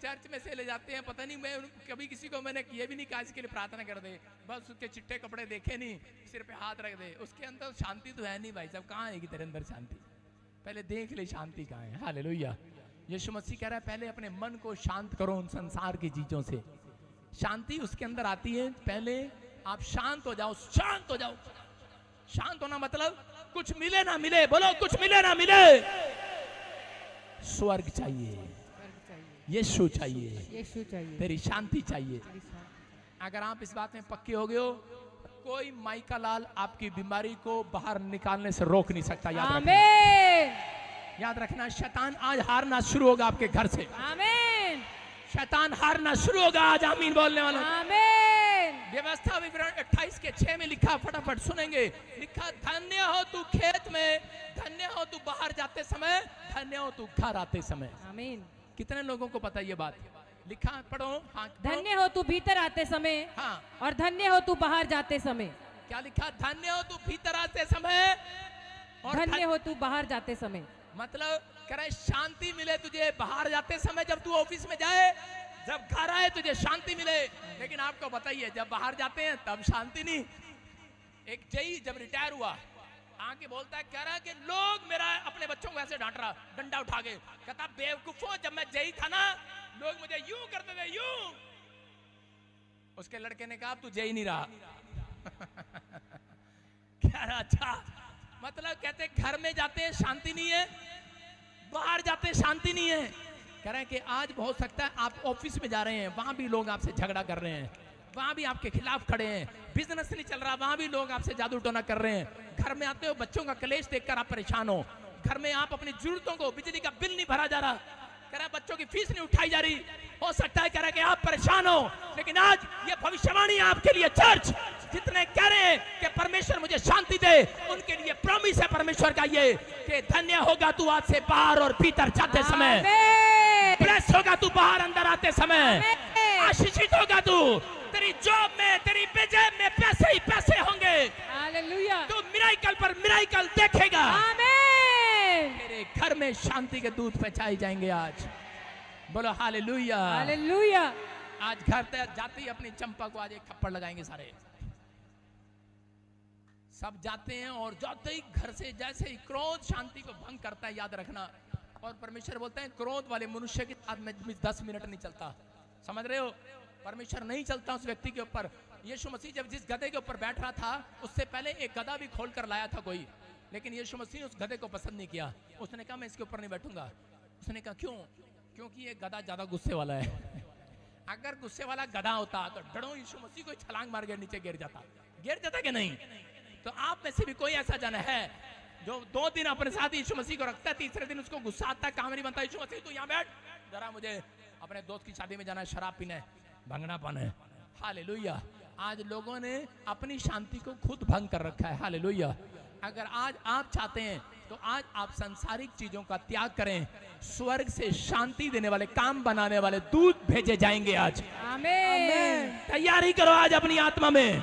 B: चर्च में से ले जाते हैं, पता नहीं, मैं कभी किसी को मैंने ये भी नहीं कहा इसके लिए प्रार्थना कर दे, बस उसके चिट्टे कपड़े देखे नहीं, सिर पे हाथ रख दे, उसके अंदर शांति तो है नहीं भाई साहब। कहाँ आएगी तेरे अंदर शांति? पहले देख ले शांति कहाँ है। हालेलुया। यीशु मसीह कह रहा है पहले अपने मन को शांत करो उन संसार की चीजों से, शांति उसके अंदर आती है। पहले आप शांत हो जाओ, शांत हो जाओ। शांत होना मतलब कुछ मिले ना मिले, बोलो कुछ मिले ना मिले, स्वर्ग चाहिए, यीशु चाहिए,
C: यीशु चाहिए,
B: तेरी शांति चाहिए। अगर आप इस बात में पक्के हो गए हो, कोई माइका लाल आपकी बीमारी को बाहर निकालने से रोक नहीं सकता। याद रखना, याद रखना, शैतान आज हारना शुरू होगा आपके घर से।
C: आमीन।
B: शैतान हारना शुरू होगा आज। आमीन बोलने वाला।
C: आमीन।
B: व्यवस्था विवरण 28:6 में लिखा, फटाफट सुनेंगे। लिखा धन्य हो तू खेत में, धन्य हो तू बाहर जाते समय, धन्य हो तू घर आते समय।
C: आमीन।
B: कितने लोगों को पता ये बात? लिखा, पढ़ो। हाँ,
C: धन्य हो तू भीतर आते समय,
B: हाँ,
C: और धन्य हो तू बाहर जाते समय।
B: क्या लिखा? धन्य हो तू भीतर आते समय और
C: धन्य हो तू बाहर जाते समय।
B: मतलब कह रहा है शांति मिले तुझे बाहर जाते समय, जब तू ऑफिस में जाए, जब घर आए तुझे शांति मिले। लेकिन आपको बताइए जब बाहर जाते हैं तब शांति नहीं। एक जई जब रिटायर हुआ, आके बोलता है, कह रहा है कि लोग मेरा अपने बच्चों को ऐसे डांट रहा, डंडा उठा के, कहता बेवकूफों, जब मैं जई था ना लोग मुझे यूं करते थे, यूं। उसके लड़के ने कहा तू जई नहीं रहा, कह रहा अच्छा, मतलब कहते घर में जाते हैं शांति नहीं है, बाहर जाते हैं शांति नहीं है। कह रहे हैं कि आज हो सकता है आप ऑफिस में जा रहे हैं, वहां भी लोग आपसे झगड़ा कर रहे हैं, वहां भी आपके खिलाफ खड़े हैं, बिजनेस नहीं चल रहा, वहां भी लोग आपसे जादू टोना कर रहे हैं। घर में आते हो, बच्चों का कलेश देखकर आप परेशान हो, घर में आप अपनी जरूरतों को, बिजली का बिल नहीं भरा जा रहा, कह रहा बच्चों की फीस नहीं उठाई जा रही, हो सकता है कह रहा कि आप परेशान हो, लेकिन आज ये भविष्यवाणी है आपके लिए। चर्च जितने कह रहे हैं कि परमेश्वर मुझे शांति दे, उनके लिए प्रॉमिस है परमेश्वर का ये कि धन्य होगा तू आज से बाहर और भीतर जाते समय, ब्लेस होगा तू बाहर अंदर आते समय, आशीषित होगा तू, तेरी जॉब में, तेरी बिजनेस में पैसे ही पैसे होंगे,
C: हालेलुया,
B: तू मिराइकल पर मिराइकल देखेगा,
C: आमीन,
B: तेरे घर में शांति के दूत पहुंचाए जाएंगे आज। बोलो हालेलुया।
C: हालेलुया।
B: आज घर तक जाते ही अपनी चंपा को आज एक थप्पड़ लगाएंगे सारे, सब जाते हैं और जाते ही घर से जैसे ही क्रोध शांति को भंग करता है, याद रखना। और परमेश्वर बोलता है क्रोध वाले मनुष्य के साथ में 10 मिनट नहीं चलता, समझ रहे हो, परमेश्वर नहीं चलता उस व्यक्ति के ऊपर। यीशु मसीह जब जिस गधे के ऊपर बैठ रहा था, उससे पहले एक गधा भी खोल कर लाया था कोई, लेकिन यीशु मसीह ने उस गधे को पसंद नहीं किया, उसने कहा मैं इसके ऊपर नहीं बैठूंगा। उसने कहा क्यों? क्योंकि ये गधा ज्यादा गुस्से वाला है। अगर गुस्से वाला गधा होता तो डरो यीशु मसीह को छलांग मार के नीचे गिर जाता कि नहीं? तो आप में से भी कोई ऐसा जन है जो 2 दिन अपने साथ यीशु मसीह को रखता है, तीसरे दिन उसको गुस्सा आता है, काम नहीं बनता, यीशु मसीह तू यहाँ बैठ जरा, मुझे अपने दोस्त की शादी में जाना है, शराब पीना है, भंगनापन है। हालेलुया। आज लोगों ने अपनी शांति को खुद भंग कर रखा है। हालेलुया। अगर आज आप चाहते हैं तो आज आप सांसारिक चीजों का त्याग करें, स्वर्ग से शांति देने वाले, काम बनाने वाले दूत भेजे जाएंगे आज।
C: आमीन।
B: तैयारी करो आज अपनी आत्मा में।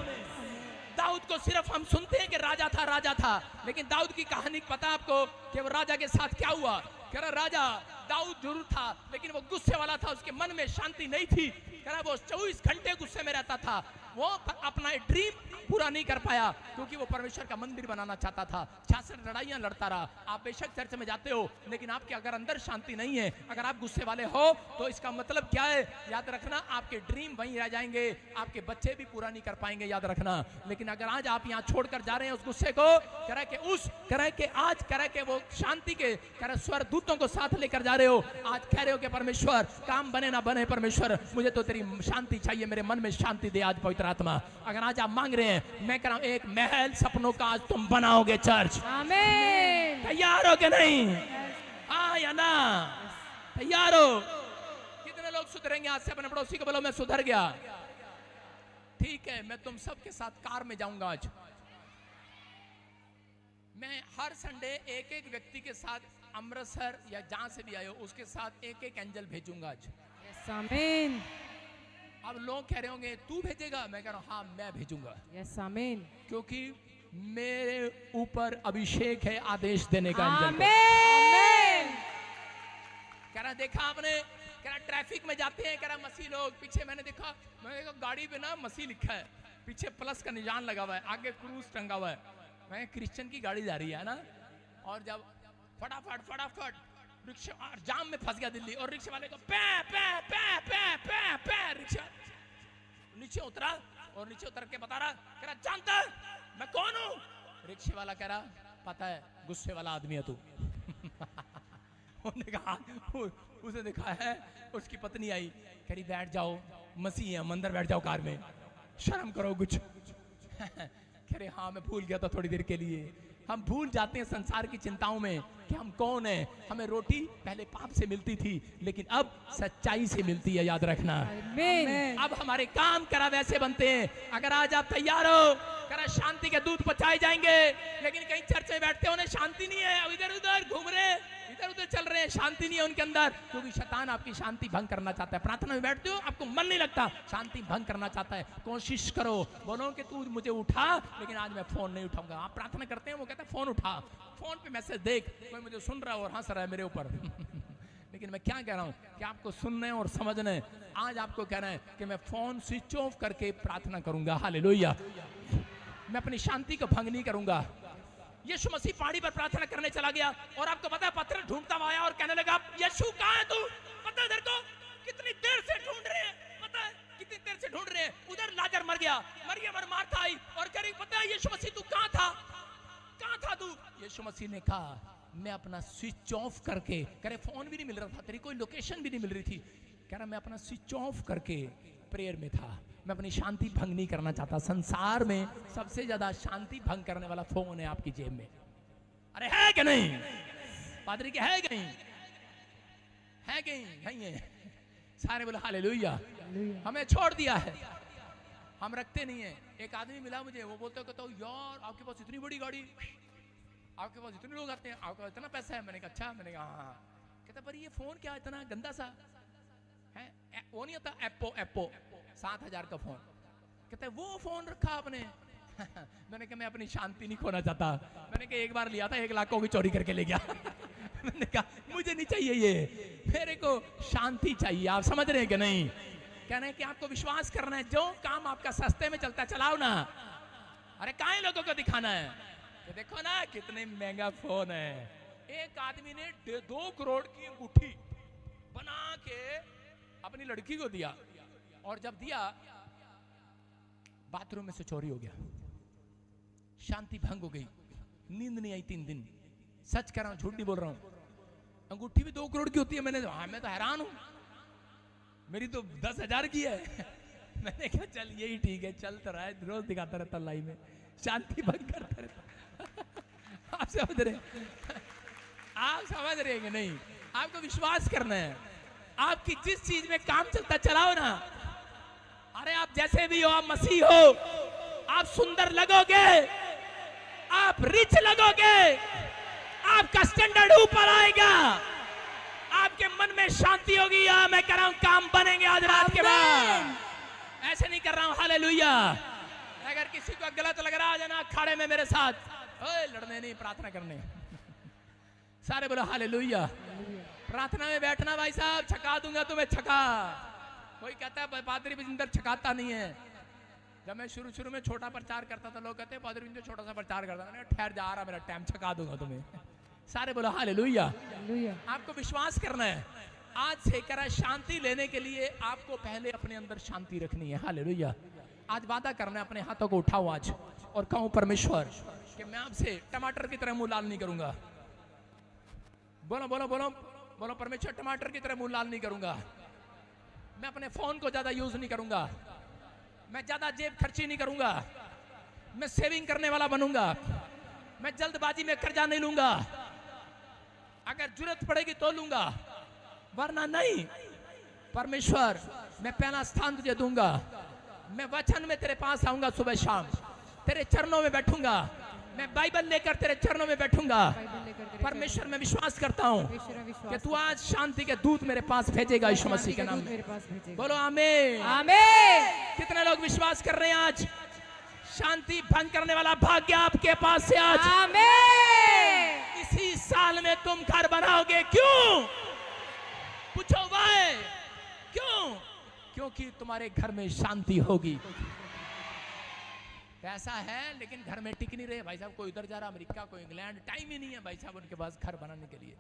B: दाऊद को सिर्फ हम सुनते हैं कि राजा था, लेकिन दाऊद की कहानी पता आपको कि वो राजा के साथ क्या हुआ? कह रहा राजा दाऊद जरूर था, लेकिन वो गुस्से वाला था, उसके मन में शांति नहीं थी। कह रहा वो 24 घंटे गुस्से में रहता था, वो अपना ड्रीम पूरा नहीं कर पाया क्योंकि वो परमेश्वर का मंदिर बनाना चाहता था। 66 लड़ाइयां लड़ता रहा। आप बेशक चर्च में जाते हो, लेकिन आपके अगर अंदर शांति नहीं है, अगर आप गुस्से वाले हो, तो इसका मतलब क्या है? याद रखना, आपके ड्रीम वहीं रह जाएंगे, आपके बच्चे भी पूरा नहीं कर पाएंगे, याद रखना। लेकिन अगर आज आप यहाँ छोड़कर जा रहे हैं उस गुस्से को, आज वो शांति के स्वर्गदूतों को साथ लेकर जा रहे हो, आज कह रहे हो कि परमेश्वर काम बने ना बने, परमेश्वर मुझे तो तेरी शांति चाहिए, मेरे मन में शांति दे आज पवित्र आत्मा। अगर आज आप मांग रहे हैं, मैं कह रहा हूं एक महल सपनों का आज तुम बनाओगे चर्च।
C: आमीन।
B: तैयार हो कि नहीं? हाँ या ना? तैयार हो? कितने लोग सुधरेंगे आज से? अपने पड़ोसी को बोलो मैं सुधर गया। ठीक है, मैं तुम सबके साथ कार में जाऊंगा आज। मैं हर संडे एक एक व्यक्ति के साथ अमृतसर या जहां से भी आए हो उसके साथ एक एक एंजल भेजूंगा आज।
C: यस आमीन।
B: अब लोग कह रहे होंगे तू भेजेगा, मैं कह रहा हूं हाँ मैं भेजूंगा,
C: यस आमीन,
B: क्योंकि मेरे ऊपर अभिषेक है आदेश देने का एंजल को।
C: आमीन।
B: कह रहा देखा आपने, कह रहा ट्रैफिक में जाते हैं, कह रहा मसीह लोग, पीछे मैंने देखा गाड़ी पे ना मसीह लिखा है, पीछे प्लस का निशान लगा हुआ है, आगे क्रूज टंगा हुआ है, मैं क्रिश्चियन की गाड़ी जा रही है ना। और जब फटाफट रिक्शा जाम में फंस गया दिल्ली, और रिक्शे वाले को पे रिक्शा नीचे उतरा, और नीचे उतर के बता रहा, कह रहा जानता है मैं कौन हूँ? रिक्शे वाला कह रहा पता है, गुस्से वाला आदमी है तू। उसने कहा, उसे देखा है, उसकी पत्नी आई, कह रही बैठ जाओ, मसीह है, अंदर बैठ जाओ कार में, शर्म करो कुछ। कह रहे हाँ मैं भूल गया था थोड़ी देर के लिए। हम भूल जाते हैं संसार की चिंताओं में कि हम कौन हैं। हमें रोटी पहले पाप से मिलती थी, लेकिन अब सच्चाई से मिलती है, याद रखना।
C: आमीन।
B: अब हमारे काम करा वैसे बनते हैं। अगर आज आप तैयार हो, करा शांति के दूध पचाए जाएंगे, लेकिन कहीं चर्च में बैठते हो ना शांति नहीं है, इधर उधर घूम रहे, इधर उधर चल रहे हैं, शांति नहीं है उनके अंदर, क्योंकि शैतान आपकी शांति भंग करना चाहता है। प्रार्थना में बैठते हो, आपको मन नहीं लगता, शांति भंग करना चाहता है। कोशिश करो, बोलो कि तू मुझे उठा, लेकिन आज मैं फोन नहीं उठाऊंगा। आप प्रार्थना करते हैं, वो कहता है फोन उठा, फोन पे मैसेज देख, कोई मुझे सुन रहा है और हंस रहा है मेरे ऊपर। लेकिन मैं क्या कह रहा हूं कि आपको सुनने और समझने, आज आपको कहना है कि मैं फोन स्विच ऑफ करके प्रार्थना करूंगा। हालेलुया। मैं अपनी शांति को भंग नहीं करूंगा। यीशु मसीह पहाड़ी पर प्रार्थना करने चला गया, और आपको पता है पत्थर ढूंढता हुआ आया और कहने लगा यीशु कहां है तू? पता है तेरे को कितनी देर से ढूंढ रहे हैं, पता है कितनी देर से से ढूंढ रहे हैं, उधर लाजर मर गया, मरियम और मार्था आई और कह रही पता है यीशु मसीह तू कहां था तू? यीशु मसीह ने कहा मैं अपना स्विच ऑफ करके, कह रहे फोन भी नहीं मिल रहा था, तेरी कोई लोकेशन भी नहीं मिल रही थी, कह रहा मैं अपना स्विच ऑफ करके प्रेयर में था, मैं अपनी शांति भंग नहीं करना चाहता। संसार में सबसे ज्यादा शांति भंग करने वाला फोन है आपकी जेब में। अरे है कि नहीं पादरी के? है कहीं? है कहीं? नहीं है। सारे बोले हालेलुया। हमें छोड़ दिया है, हम रखते नहीं है। एक आदमी मिला मुझे, वो बोलते कहता हूँ यार आपके पास इतनी बड़ी गाड़ी, आपके पास इतने लोग आते हैं, आपके पास इतना पैसा है। मैंने कहा अच्छा। मैंने कहा हाँ। कहता पर ये फोन क्या इतना गंदा सा है? वो नहीं होता एप्पो 7,000 का फोन। कहता है वो फोन रखा आपने? मैंने कहा मैं अपनी शांति नहीं खोना चाहता। मैंने कहा एक बार लिया था 1 लाख की चोरी करके ले गया। मैंने कहा मुझे नहीं चाहिए ये, मेरे को शांति चाहिए। आप समझ रहे हैं कि नहीं? कहना है कि आपको विश्वास करना है, जो काम आपका सस्ते में चलता है चलाओ ना। अरे काहे लोगों को दिखाना है? तो देखो ना कितने महंगा फोन है। एक आदमी ने 2 करोड़ की अंगूठी बना के अपनी लड़की को दिया, और जब दिया बाथरूम में से चोरी हो गया, शांति भंग हो गई, नींद नहीं आई 3 दिन। सच कह रहा हूं, झूठ नहीं बोल रहा हूं। अंगूठी भी 2 करोड़ की होती है। मैं तो हैरान हूं, मेरी तो 10,000 की है। मैंने कहा चल यही ठीक है, चलता रहा है, रोज दिखाता रहता लाइव में, शांति भंग करता रहता। आप समझ रहे? आप समझ रहे कि नहीं? आपको विश्वास करना है, आपकी जिस चीज में काम चलता चलाओ ना। अरे आप जैसे भी हो, आप मसीह हो, आप सुंदर लगोगे, आप रिच लगोगे, आपका स्टैंडर्ड ऊपर आएगा, आपके मन में शांति होगी। या मैं कह रहा हूं काम बनेंगे आज रात के बाद। ऐसे नहीं कर रहा हूं, हालेलुया। अगर किसी को गलत लग रहा है ना, अखाड़े में मेरे साथ, ओए लड़ने नहीं, प्रार्थना करने। सारे बोलो हालेलुया। प्रार्थना में बैठना भाई साहब, छका दूंगा तुम्हें, छका। कोई कहता है पादरी बिजिंदर छकाता नहीं है। जब मैं शुरू में छोटा प्रचार करता था, लोग कहते हैं पादरी बिजिंदर छोटा सा प्रचार करता था। मैंने ठहर जा रहा मेरा टाइम, छका दूंगा तुम्हें। सारे बोलो हालेलुया। आपको विश्वास करना है। आज से कह रहा है शांति लेने के लिए आपको पहले अपने अंदर शांति रखनी है। हालेलुया। आज वादा करना है, अपने हाथों को उठाओ आज और कहूं परमेश्वर कि मैं आपसे टमाटर की तरह मुंह लाल नहीं करूंगा। बोलो बोलो बोलो बोलो, परमेश्वर टमाटर की तरह मुंह लाल नहीं करूंगा। मैं अपने फोन को ज्यादा यूज नहीं करूंगा, मैं ज्यादा जेब खर्ची नहीं करूंगा, मैं सेविंग करने वाला बनूंगा, मैं जल्दबाजी में कर्जा नहीं लूंगा, अगर जरूरत पड़ेगी तो लूंगा, वरना नहीं। परमेश्वर मैं पहला स्थान तुझे दूंगा, मैं वचन में तेरे पास आऊंगा, सुबह शाम तेरे चरणों में बैठूंगा, मैं बाइबल लेकर तेरे चरणों में बैठूंगा। परमेश्वर मैं विश्वास करता हूं कि तू आज शांति के दूत मेरे पास भेजेगा, यीशु मसीह के नाम में। बोलो आमीन
C: आमीन।
B: कितने लोग विश्वास कर रहे हैं आज शांति भंग करने वाला भाग्य आपके पास से आज?
C: आमीन।
B: इसी साल में तुम घर बनाओगे। क्यों? पूछो भाई क्यों? क्योंकि तुम्हारे घर में शांति होगी। पैसा है लेकिन घर में टिक नहीं रहे भाई साहब। कोई उधर जा रहा अमेरिका, कोई इंग्लैंड, टाइम ही नहीं है भाई साहब उनके पास घर बनाने के लिए।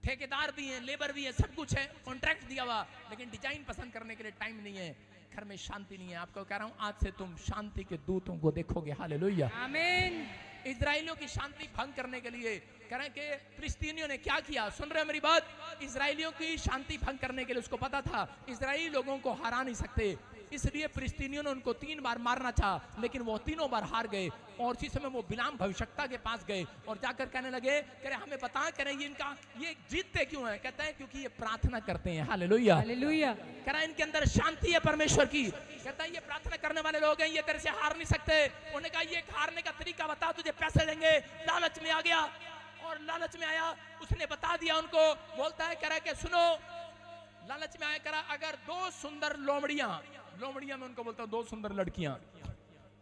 B: ठेकेदार भी हैं, लेबर भी है, सब कुछ है, कॉन्ट्रैक्ट दिया हुआ, लेकिन डिजाइन पसंद करने के लिए टाइम नहीं है, घर में शांति नहीं है। आपको कह रहा हूं आज से तुम शांति के दूतों को देखोगे। हालेलुया
C: आमीन।
B: इजराइलियों की शांति भंग करने के लिए कह रहे हैं कि फिलिस्तीनियों ने क्या किया? सुन रहे हैं मेरी बात? इजराइलियों की शांति भंग करने के लिए उसको पता था इजराइली लोगों को हरा नहीं सकते, इसलिए फिलिस्तीनियों ने उनको 3 बार मारना चाहा, लेकिन वो 3 बार हार गए। और उसी समय वो बिलाम भविष्यवक्ता के पास गए और जाकर कहने लगे, कह रहे हमें बता, कह रहे इनका ये जीतते क्यों है? कहता है क्योंकि ये प्रार्थना करते हैं। Hallelujah
C: hallelujah.
B: कह रहा है इनके अंदर शांति है परमेश्वर की। कहता है ये प्रार्थना करने वाले लोग हैं, ये तेरे से हार नहीं सकते। उन्होंने कहा ये हारने का तरीका बता, तुझे पैसे देंगे। लालच में आ गया और लालच में आया, उसने बता दिया उनको। बोलता है कह रहा है कि सुनो, लालच में आया, करा अगर 2 सुंदर लोमड़ियां में उनको बोलता हूं 2 सुंदर लड़कियां,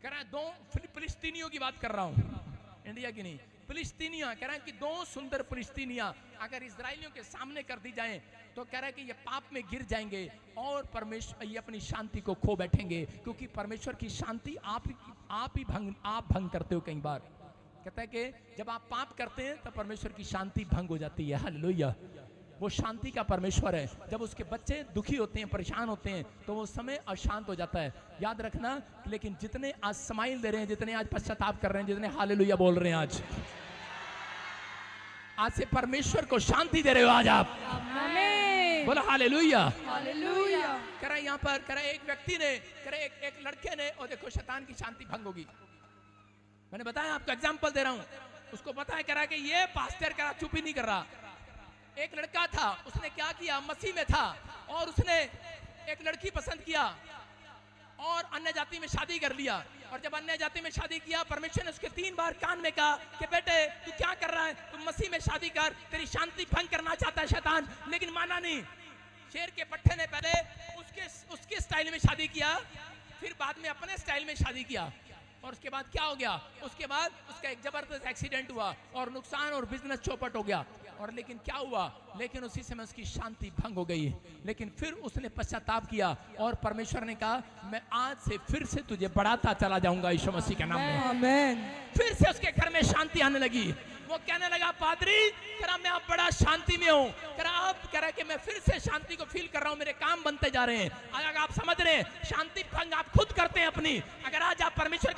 B: कह रहा है 2 फिलिस्तीनियों की बात कर रहा हूं, इंडिया की नहीं, फिलिस्तीनियां। कह रहा है कि 2 सुंदर फिलिस्तीनियां अगर इजराइलियों के सामने कर दी जाएं तो कह रहा है कि ये पाप में गिर जाएंगे और परमेश्वर ये अपनी शांति को खो बैठेंगे, क्योंकि परमेश्वर की शांति आप भंग करते हो कई बार। कहता है कि जब आप पाप करते हैं तो परमेश्वर की शांति भंग हो जाती है। हालेलुया। वो शांति का परमेश्वर है। जब उसके बच्चे दुखी होते हैं, परेशान होते हैं, तो वो समय अशांत हो जाता है। याद रखना। लेकिन जितने आज स्माइल दे रहे हैं, जितने आज पश्चाताप कर रहे हैं, जितने हालेलुया बोल रहे हैं, आज से परमेश्वर को शांति दे रहे हो आज आप।
C: आमीन।
B: बोलो हालेलुया।
E: हालेलुया।
B: कह रहा यहाँ पर, कह रहा एक व्यक्ति ने, कह रहा एक लड़के ने, और देखो शैतान की शांति भंग होगी। मैंने बताया, आपको एग्जांपल दे रहा हूं। उसको पता है, कह रहा कि ये पास्टर कह रहा, चुप ही नहीं कर रहा। एक लड़का था, उसने क्या किया, मसीह में था और उसने एक लड़की पसंद किया और अन्य जाति में शादी कर लिया। और जब अन्य जाति में शादी किया, परमेश्वर ने उसके 3 बार कान में कहा कि बेटे तू क्या कर रहा है, तू मसीह में शादी कर, तेरी शांति भंग करना चाहता है शैतान। लेकिन माना नहीं। शेर के पट्टे ने पहले उसके स्टाइल में शादी किया, फिर बाद में अपने स्टाइल में शादी किया। और उसके बाद क्या हो गया, उसके बाद उसका एक जबरदस्त एक्सीडेंट हुआ और नुकसान और बिजनेस चौपट हो गया। और लेकिन क्या हुआ, लेकिन उसी समय उसकी शांति भंग हो गई। लेकिन फिर उसने पश्चाताप किया और परमेश्वर ने कहा मैं आज से फिर से तुझे बढ़ाता चला जाऊंगा यीशु मसीह के नाम में।
E: आमेन।
B: फिर से उसके घर में शांति आने लगी। वो कहने लगा, पादरी कह रहा मैं अब बड़ा शांति में हूँ। कह रहा अब कह रहा कि मैं फिर से शांति को फील कर रहा हूँ, मेरे काम बनते जा रहे हैं। अगर आप समझ रहे हैं, शांति भंग आप खुद करते हैं अपनी। अगर आज आप परमेश्वर का